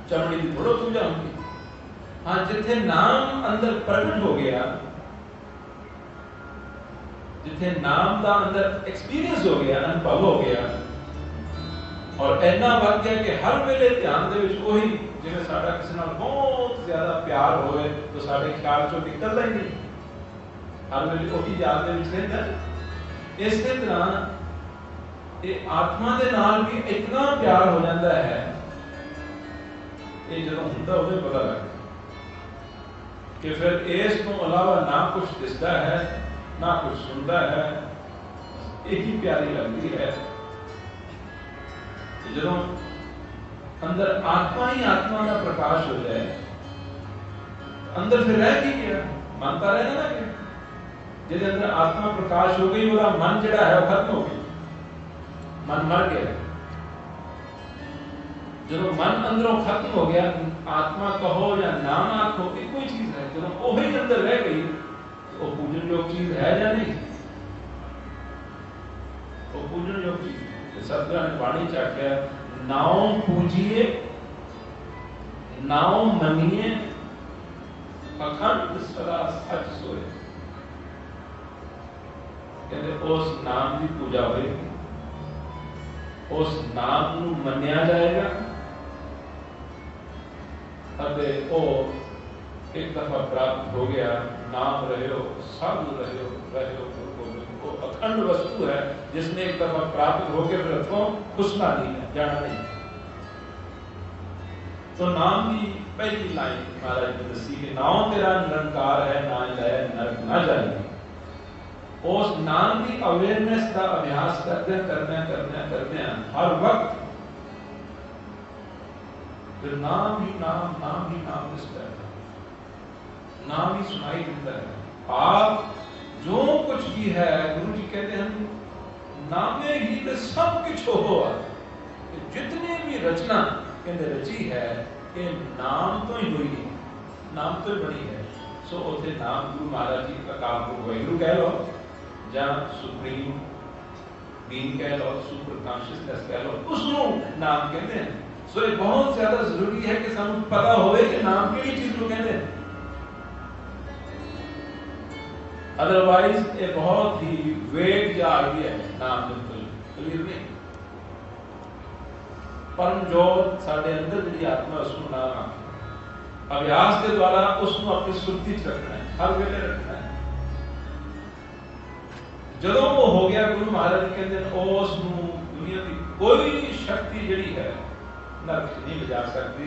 चमड़ी की थोड़ा पूजा होगी। हाँ, जिथे नाम अंदर प्रगट हो गया, जिथे नाम का अंदर एक्सपीरियंस हो गया, अनुभव हो गया, और ऐना वध गया कि हर वेले ध्यान दे विच वही जिवें साडा किसी नाल बहुत ज्यादा प्यार होवे तो साडे ख्याल चों निकलदा ही नहीं, हर वेले वही याद दे विच रहिंदा। इस तरह ये आत्मा दे नाल भी इतना प्यार हो जाता है, ये जदों हुंदा उदों पता लगदा कि फिर इस तो अलावा ना कुछ दिसदा है ना कुछ सुनता है, यही प्यारी लगती है। जो अंदर आत्मा ही आत्मा का प्रकाश हो जाए, अंदर फिर रह की गया, मानता रहेगा ना कि जिस अंदर आत्मा प्रकाश हो गई, वो मन जिहड़ा है वो खत्म हो गया, मन मर गया। जो मन अंदरों खत्म हो गया, आत्मा कहो या नाम आखो एक कोई चीज है, जो वही अंदर रह गई, वो पूजन योग चीज है या नहीं, वो पूजन योग चीज। सतगुरु ने बाणी च आख्या, नाउ पूजिए नाउ मनिए अखंड सदा सच सोए। कहते उस नाम की पूजा होएगी, उस नाम नू मन्या जाएगा, अते ओ एक दफा प्राप्त हो गया, नाम रहे हो साधु रहे हो वो अखंड वस्तु है, जिसने एक दफा प्राप्त हो गया फिर अथों खुसना नहीं है, जाना नहीं। तो नाम की पहली लाइन महाराज ने दसी कि नाम तेरा निरंकार है, ना जाए नरक ना जाएगी। उस नाम की अवेयरनेस का अभ्यास करते करते हर वक्त फिर नाम ही नाम दिसता है, नाम ही सुनाई देता है। आप जो कुछ भी है, गुरु जी कहते हैं नामे ही तो सब कुछ हो, जितनी भी रचना कहते रची है ये नाम तो ही हुई है, नाम तो ही बनी है। सो उसे नाम गुरु महाराज जी का काम को वाहिगुरु कह लो, या सुप्रीम बीइंग कह लो, सुपर कॉन्शियसनेस कह लो, उसको नाम कहते हैं। सो ये बहुत ज्यादा जरूरी है कि सानू पता होवे कि नाम किहड़ी चीज को कहते हैं, अदरवाइज ये बहुत ही वेग जा आइडिया है, नाम बिल्कुल क्लियर नहीं। परम जोत साडे अंदर जिहड़ी आत्मा उसको नाम अभ्यास के द्वारा उसको अपनी सुरती च रखना है, हर वेले रखना है। जदों वो हो गया, गुरु महाराज जी कहते उस दुनिया की कोई शक्ति जिहड़ी है नरक नहीं ले जा सकती,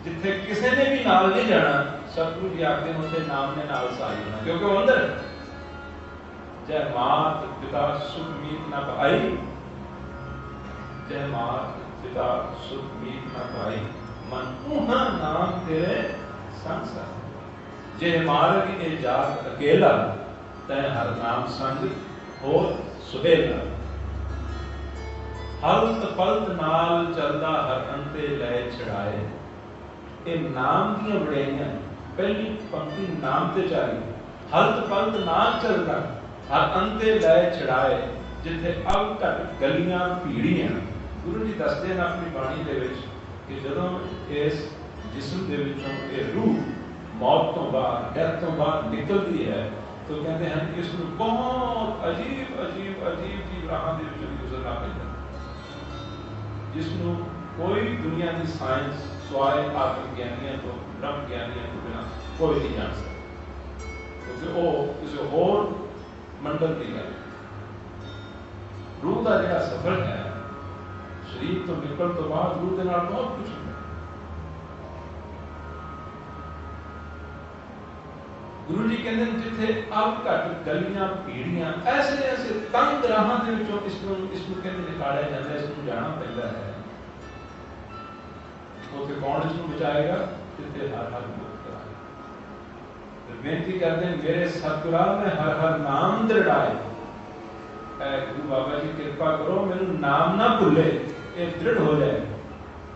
जिथे किसी ने भी नाल नहीं जाना। सतगुरु जी आखते हैं उसे नाम ने नाल सहाय होना, क्योंकि वो अंदर जय मात पिता सुख मीत न पाई, जय मात पिता सुख मीत न पाई, मन उहा नाम तेरे संग संग। जे मार्ग ए जात अकेला, तय हर नाम संग हो सुहेला। हल्त पलत नाल चलदा हर अंते लै छड़ाए। ये नाम दी बड़ाइयां, पहली पंक्ति नाम ते चाली, हल्त पलत नाल चलदा हर अंते लै छड़ाए, जिथे अग घट गलियां भीड़ियां। गुरु जी दसदे हैं अपनी बाणी दे विच कि जदों इस जिस्म दे विचों ये रूह मौत तो बाद, डेथ तो बाद निकलती है, तो कहते हैं इसको बहुत अजीब अजीब अजीब जी राह दे विचों गुजरना पैंदा, जिसनों कोई दुनिया की साइंस स्वाय आत्म ज्ञानियों तो ब्रह्म ज्ञानियों तो बिना कोई नहीं जान सकता, क्योंकि वो किसी होर मंडल की गल। रूह का जिहड़ा सफर है, शरीर तो निकल तो बाद रूह के नाल बहुत कुछ होता है। गुरु जी कहते हैं जिथे अब घट गलियां पीड़ियां ऐसे ऐसे तंग राहां दे विचों इसनूं कहते निकालिया जाता है, इसनूं जाना पैंदा है। उसे कौन इसनूं बचाएगा? जिथे हर हर बोल कराए। बेनती करते हैं मेरे सतगुरा में हर हर नाम दृढ़ाए। गुरु बाबा जी कृपा करो मैनू नाम ना भुले, ये दृढ़ हो जाए।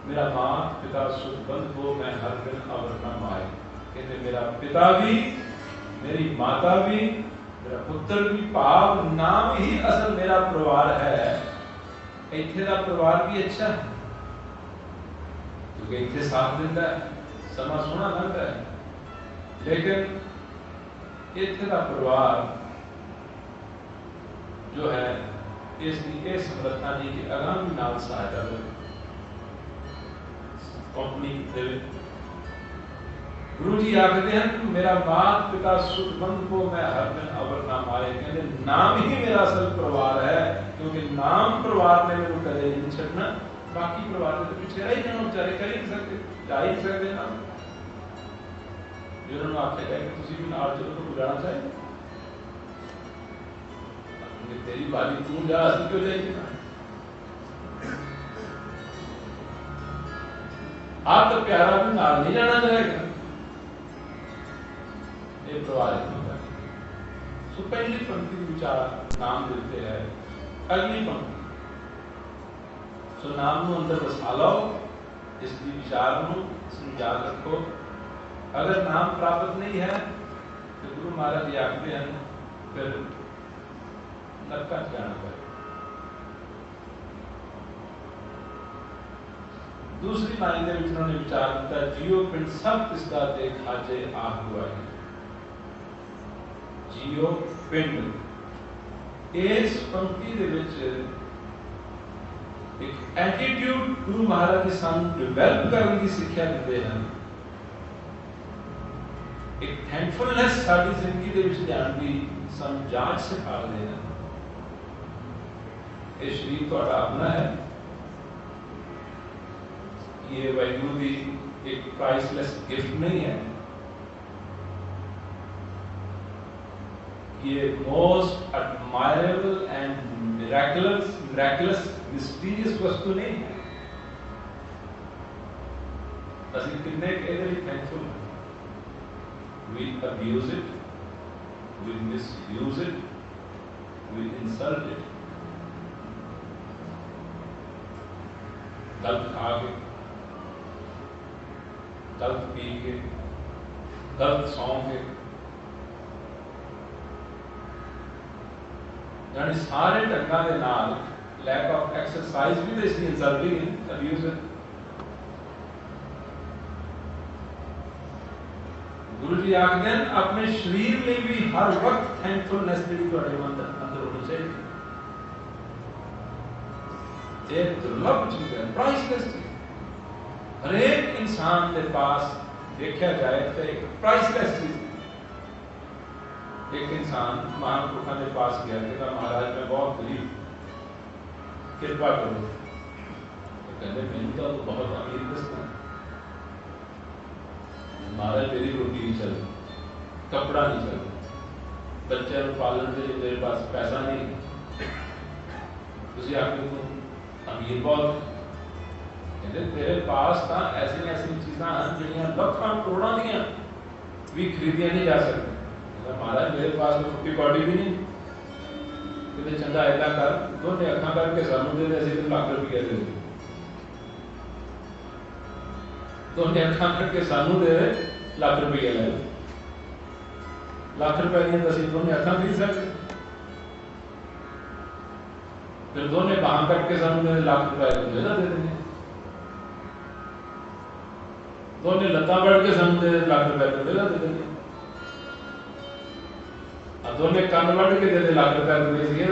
मेरा मात पिता सुख बंध हो, मैं हर दिन अवर न माए। कहते मेरा पिता भी, मेरी माता भी, मेरा पुत्र भी, भाव नाम ही असल मेरा परिवार है। इत्थे दा परिवार भी अच्छा है क्योंकि इत्थे साथ देता है, समा सोहना लंघदा है, लेकिन इत्थे दा परिवार जो है इसकी समर्थना जी की अगम नाल सहायता हो कंपनी दे। गुरु जी आखते हैं मेरा मात पिता सुख बंध को मैं हर दिन अवर नाम आए। कहते नाम ही मेरा असल परिवार है, क्योंकि नाम परिवार ने मेरे कदे नहीं छड़ना, बाकी परिवार के पीछे रह जाना, बेचारे कर ही नहीं सकते, जा ही नहीं सकते ना। जो उन्होंने आखे कहे कि तुम भी नाल चलो तो बुलाना चाहिए, तेरी बारी तू जा, असं क्यों जाएगी ना। आप तो प्यारा भी नाल नहीं जाना चाहेगा, ये परिवार है। सो पहली पंक्ति विचार नाम देते हैं, अगली पंक्ति सो नाम को अंदर बसा लो, इसकी विचार को याद रखो। अगर नाम प्राप्त नहीं है तो गुरु महाराज आखते हैं फिर नरका जाना पड़े। दूसरी लाइन में उन्होंने विचार किया जियो पिंड सब तिसदा ते खाजे आह गुआई। जियो पिंड इस पंक्ति दे विच एक एटीट्यूड गुरु महाराज ने सानू डिवेलप करने की शिक्षा देते हैं। एक थैंकफुलनेस साडी जिंदगी दे विच ध्यान दी सानू जांच सिखाते हैं। ये शरीर तुहाडा अपना है, ये वाहिगुरु की एक प्राइसलेस गिफ्ट नहीं है, ये most admirable and miraculous mysterious वस्तु नहीं है। असि कितने कहते हैं thankful, we abuse it, we misuse it, we insult it। गलत खा के, गलत पी के, गलत सौ के, यानी सारे ढंगां दे नाल लैक ऑफ एक्सरसाइज भी तो इसकी इंसल्टिंग है, अब्यूज है। गुरु जी आखते हैं अपने शरीर में भी हर वक्त थैंकफुलनेस जी अंदर होनी चाहिए। एक दुर्लभ चीज है, प्राइसलेस चीज। हर एक इंसान के पास देखा जाए तो एक प्राइसलेस चीज। एक इंसान महापुरुषों के पास गया, कहता महाराज मैं बहुत गरीब, कृपा करो। तो कहते मैंने तो बहुत अमीर दसना, महाराज मेरी रोटी नहीं चल, कपड़ा नहीं चल, बच्चे पालन के लिए मेरे पास पैसा नहीं। तुझे आके तो अमीर बहुत, कहते तेरे पास तो ऐसी चीज़ां हैं जिहड़ियां लखां करोड़ां दियां भी खरीदियां नहीं जा सकती। महाराज मेरे पास तो फुट्टी कौड़ी भी नहीं। कहते चंगा ऐसा कर, दोने अखां करके सानू दे दे, असीं लाख रुपया दे दे। दोने अखां करके सानू दे दे, लाख रुपया ले लो। लाख रुपया नहीं तो असीं दोने अखां खरीद सकते। फिर दोने बांह करके सानू दे, लाख रुपया दे देंगे। दोने लत्तां बढ़ के सानू दे, लाख रुपया दे देंगे। दोने कान बढ़ के दे, लाख रुपया दे देंगे।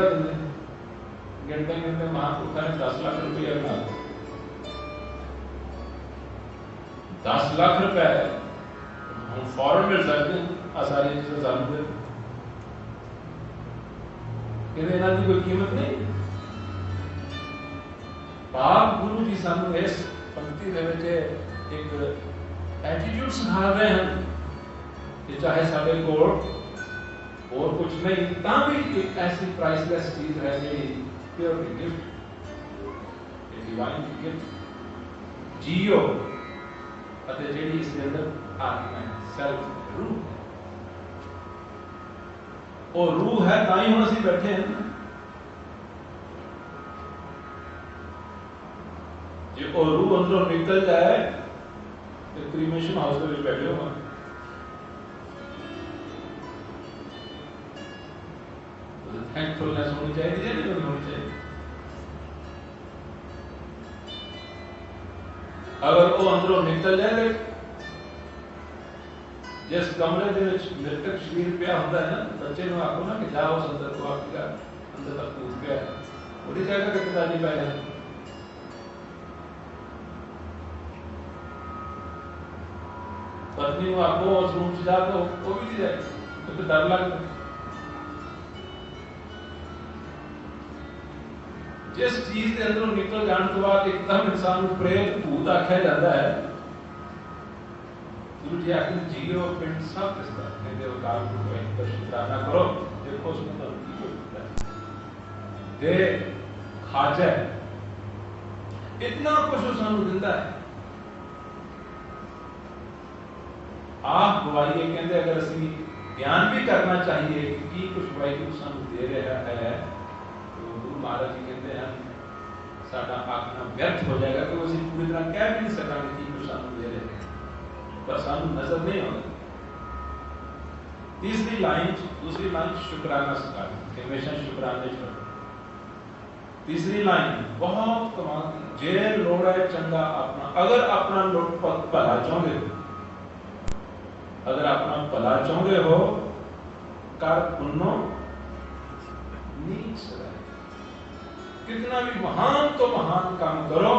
गिनते गिनते महापुरुषों ने 10 लाख रुपया बना दिया। 10 लाख रुपए हम फौरन मिल सकते हैं, आसानी से सानू दे। इन्हां दी कोई कीमत नहीं। पाप गुरु जी सानू इस पंक्ति दे विच एक एटीट्यूड सिखा रहे हैं कि चाहे साढ़े कोल और कुछ नहीं ता भी एक ऐसी प्राइसलैस चीज है जी प्योर गिफ्ट डिवाइन गिफ्ट जियो ਅਤੇ ਜਿਹੜੀ ਇਸ ਦੇ ਅੰਦਰ ਆਤਮਾ ਹੈ ਸੈਲਫ रूह है और रूह है ਤਾਂ ਹੀ ਹੁਣ ਅਸੀਂ ਬੈਠੇ ਹਾਂ ਜੇ ਉਹ रूह ਅੰਦਰੋਂ ਨਿਕਲ ਜਾਏ ਤੇ ਕ੍ਰੀਮੇਸ਼ਨ ਹਾਊਸ ਦੇ ਵਿੱਚ ਬੈਠੇ ਹੋਵਾਂ थैंकफुलनेस होनी चाहिए या नहीं होनी चाहिए अगर वो अंदरों निकल जाए जिस कमरे के मृतक शरीर पिया होता है ना बच्चे को आखो ना कि जाओ उस अंदर को आपका अंदर तक कूद गया वो कहेगा कि पिताजी पाया पत्नी को आखो उस रूम से जाओ वो भी नहीं जाए तो डर लगता जिस चीज के अंदरों निकल जाने के बाद एकदम इंसान को प्रेत भूत आख्या जाता है गुरु जी आखिर जियो पिंड सब किसका कहते हो काल को एक पर शुक्राना करो देखो उसमें तो की होता है दे खाजा इतना कुछ सानू दिंदा है आप गवाइए कहते अगर असली ध्यान भी करना चाहिए कि कुछ वाहिगुरू सानू दे रहा है तो गुरु महाराज जी कहते हैं साडा आखना व्यर्थ हो जाएगा कि उसे पूरी तरह कह भी नहीं सकांगे कि कुछ सानू दे रहे हैं पर सानू नजर नहीं आਉਂਦਾ तीसरी लाइन दूसरी लाइन शुक्राना सिखा कि हमेशा शुक्राने करो तीसरी लाइन बहुत कमाल की जे लोड़ है चंगा अपना अगर अपना भला चाहते हो अगर अपना भला चाहते हो कर पुन्नो नीच सदा कितना भी महान तो महान काम करो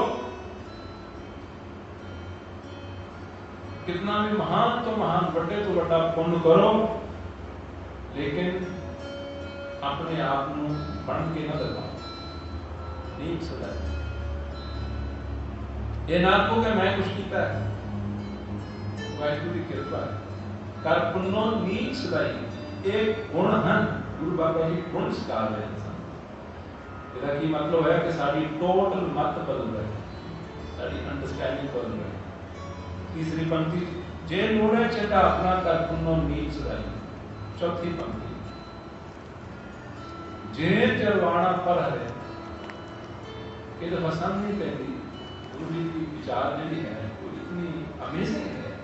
कितना भी महान तो महान बड़े तो बड़ा पुण्य करो लेकिन अपने आप को बन के न दिखाओ नीच सदा ये ना को कि मैं कुछ किया है वाहिगुरू की कृपा है कर पुन्नो नीच सदाई एक गुण है गुरु बाबा जी गुण सिखा रहे हैं इसका की मतलब है कि साडी टोटल मत बदल रही है साडी अंडरस्टैंडिंग बदल रही है तीसरी पंक्ति जे लोड़े चेता अपना कर पुन्नो नीच सदाई चौथी पंक्ति जे जरवाना पर है ये तो पसंद नहीं पैदी गुरु जी की विचार जी है वो इतनी अमेजिंग है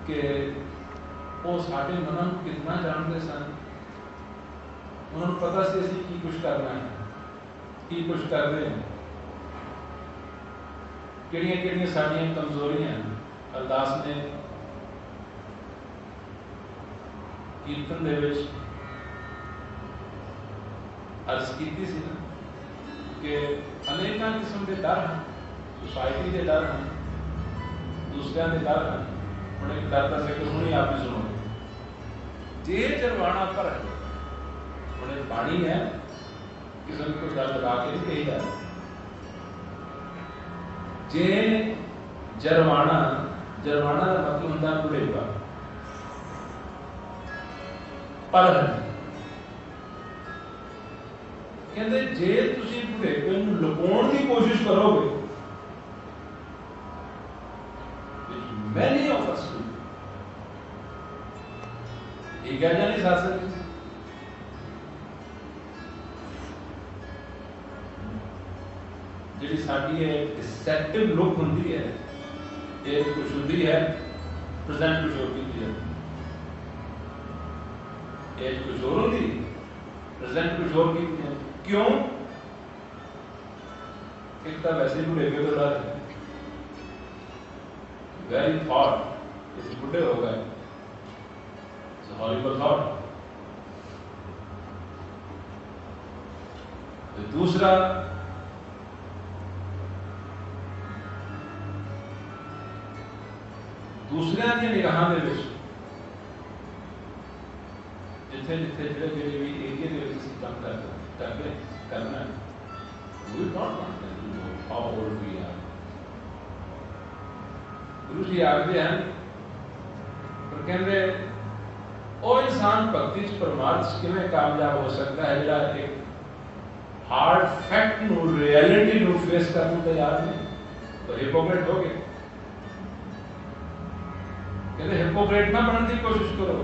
कि वो साडे मन को कितना जानते सन उन्होंने पता से असं की कुछ करना है की कुछ कर रहे हैं किहड़ियां साडियां कमजोरियां अरदास ने कीर्तन दे विच अर्ज कीती सी ना कि अनेक किस्म के डर हैं सोसाइटी के डर हैं दूसरों के डर हैं हुण एक डर का जिक्र हुणे आप ही सुनो जे जरवाना पर है हुण एक बाणी है किसी को डर लगा के नहीं कही जाए जे जरवाना जरवाना का मतलब होता है बुढ़ेपा पर कहते जे तुसी बुढ़ेपे नूं लुकाउण की कोशिश करोगे मैनी ऑफ अस ये कह जानी शास्त्र जी साड़ी डिसेप्टिव लुक होंगी है ये कुछ होंगी है प्रेजेंट कुछ और की है एज कुछ और होंगी प्रेजेंट कुछ और की है क्यों एक तो वैसे बुढ़े के तो डर वेरी थॉट इस बुढ़े हो गए हॉरिबल थॉट दूसरा दूसरे की निगाह के जिथे जिथे जो भी एरिया के काम करना we not want them to know how old we are. गुरु जी आखते हैं पर कहते ਉਹ ਇਨਸਾਨ ਭਗਤੀ ਚ ਪਰਮਾਰਥ ਚ ਕਿਵੇਂ ਕਾਮਯਾਬ ਹੋ ਸਕਦਾ ਹੈ ਜਿਹੜਾ ਇੱਕ हार्ड फैक्ट नु रियलिटी नु फेस करने तैयार नहीं, तो हिपोक्रेट हो गए। कहते हिपोक्रेट ना बनने की कोशिश करो।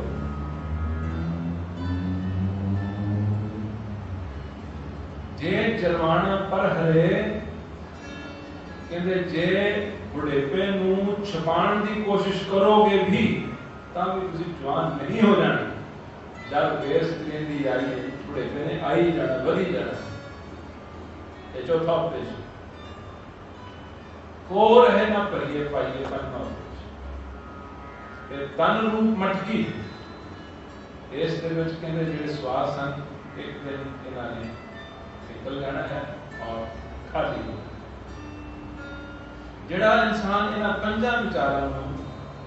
जे जरवाना पर हरे कहते जे बुढ़ेपे नु छुपाने की कोशिश करोगे भी तां भी तुसी जवान नहीं हो जाना। जब वेस दी आई है बुढ़ेपे ने आई जाना, वधी जाना। ये चौथा ऑपरेशन को रहे ना परिए पाइए बनना ऑपरेशन तन रूप मटकी इस दे विच कहंदे जिहड़े स्वास हैं एक दिन इन्होंने निकल जाना है और खाली हो जिहड़ा इंसान इन्हां पंजां विचारां नूं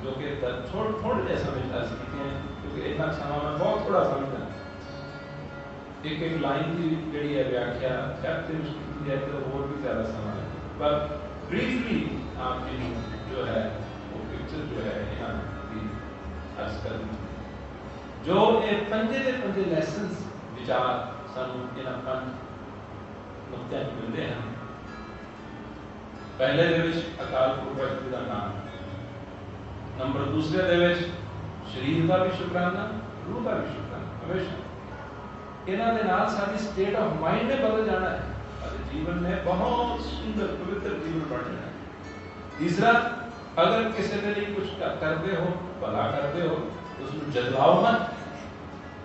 जो कि थोड़े जिहे समय असीं कीते हैं क्योंकि इन्ना समा मैं बहुत थोड़ा समझदा एक एक लाइन की जिहड़ी है व्याख्या डेप्थ में की जाए तो और भी ज़्यादा समय है, पर ब्रीफली आप जी जो है वो पिक्चर जो है यहाँ की अर्ज कर जो ये पंजे दे पंजे लैसन्स विचार सानू इन्हां पंज नुक्तियां मिलते हैं। पहले दे विच अकाल पुरख दा नाम, नंबर दूसरे दे विच शरीर का भी शुकराना, रूह का भी शुकराना। हमेशा इन्हां दे नाल साडी स्टेट ऑफ माइंड ने बदल जाना है और जीवन में बहुत सुंदर पवित्र जीवन बन जाना है। तीसरा, अगर किसी के लिए कुछ करते हो, भला करते हो, उसमें जदलाओ मत।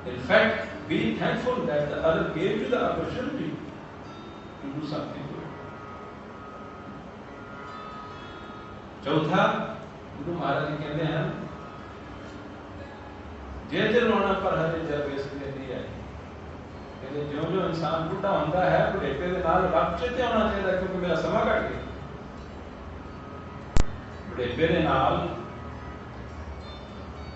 In fact, be thankful that the other gave you the opportunity to do something good. चौथा, गुरु महाराज जी कहते हैं जे जरवाना पर हरे जब इसने दिया है। जो जो इंसान बुढ़ा होता है बुढ़ेपे के नाल रब चेते होना चाहिए क्योंकि मेरा समा घट गया। बुढ़ेपे के नाल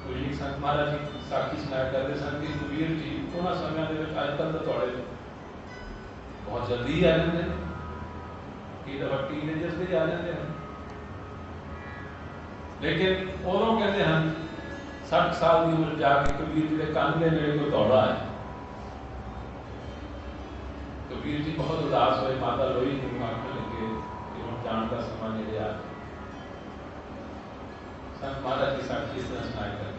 कोई संत महाराज जी साखी सुनाया करते सन कि कबीर जी उन्होंने समय के अजकल तो थोड़े बहुत जल्दी आ जाते हैं कि दफा टीनेजर्स भी आ जाते हैं, लेकिन उदों कहते हैं 60 साल की उम्र जाके कबीर जी के कान के नेड़े कोई दौड़ा है। कबीर जी बहुत उदास हुए, माता लोई नहीं आखने लगे कि हम जान का समा नेड़े आ गया। संत महाराज की साक्षी इस तरह सुनाई करते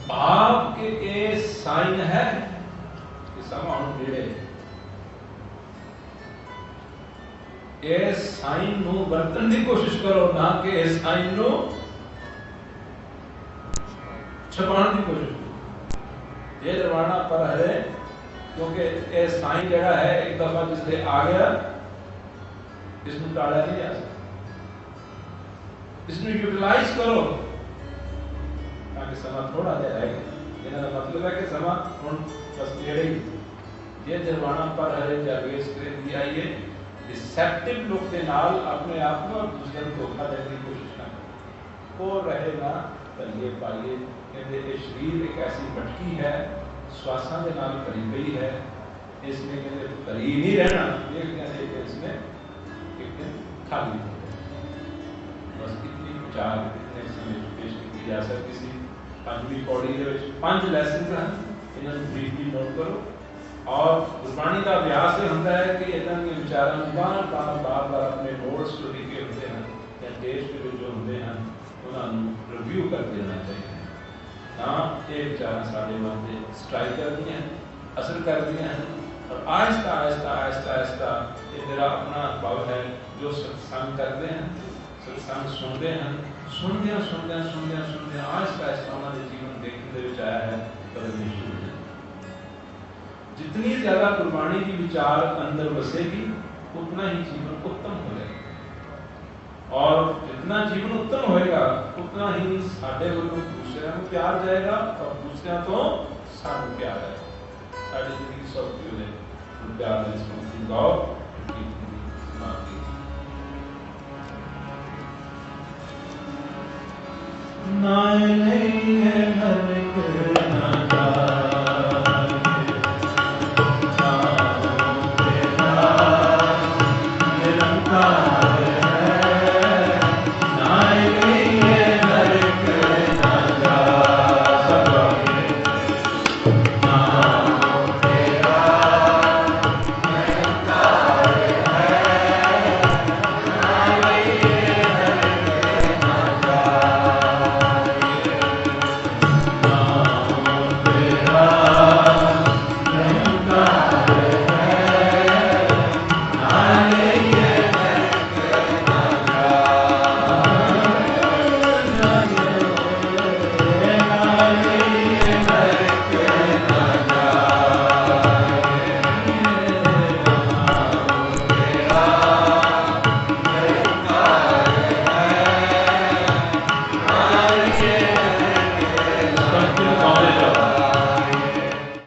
भाव के ये साइन है कि समा हम नेड़े ये साइन नू बरतन की कोशिश करो ना कि इस साइन नू छुपाने की कोशिश करो। ये जरवाना पर है क्योंकि ये साइन जड़ा है एक दफा जिससे आ गया इसमें टाला नहीं जा सकता। इसमें यूटिलाइज करो ताकि समा थोड़ा जा रहेगा। इन्हां दा मतलब है कि समा हुण बस नेड़े ही। ये जरवाना पर है जावेस करे दी आइए डिसेप्टिव लोग के नाल अपने आप को दूसरे को धोखा देने की कोशिश ना करो। को रहे ना तलिए पाइए। कहते ये शरीर एक ऐसी मटकी है श्वासां के नाल भरी गई है, इसमें कहते भरी नहीं रहना, देखते हैं कि इसमें एक दिन खाली हो जाए। बस इतनी विचार इतने समय पेश की जा सकती सी। पंजवीं पौड़ी के विच 5 लैसन हैं, इन्हां नूं ब्रीफली नोट करो और गुरबाणी का अभ्यास ये होता है कि इन्हां के विचारां नूं बार-बार अपने नोट्स जो लिखे होते हैं या देश के जो होते हैं उन्हां नूं रिव्यू कर देना चाहिए। ना ये विचारां साडे मन ते स्ट्राइक करदियां हैं, असर करदियां हैं और आहिस्ता आहिस्ता आहिस्ता आहिस्ता ये मेरा अपना अनुभव है। जो सत्संग करते हैं, सत्संग सुनते हैं, सुनदे आहिस्ता आहिस्ता उन्होंने जीवन देखने दे विच आया है बदलने शुरू हो। जितनी ज्यादा गुरबाणी की विचार अंदर बसेगी उतना ही जीवन उत्तम हो जाएगा और जितना जीवन उत्तम होएगा उतना ही साडे वल्लों दूसरिਆਂ ਨੂੰ प्यार जाएगा और दूसरिਆਂ तो सानू प्यार आएगा। साडी जिंदगी सौखी हो जाएगी प्यार ਦੇ ਸੰਬੰਧੀ ਗੌਰ समाप्ति। नाय नहीं है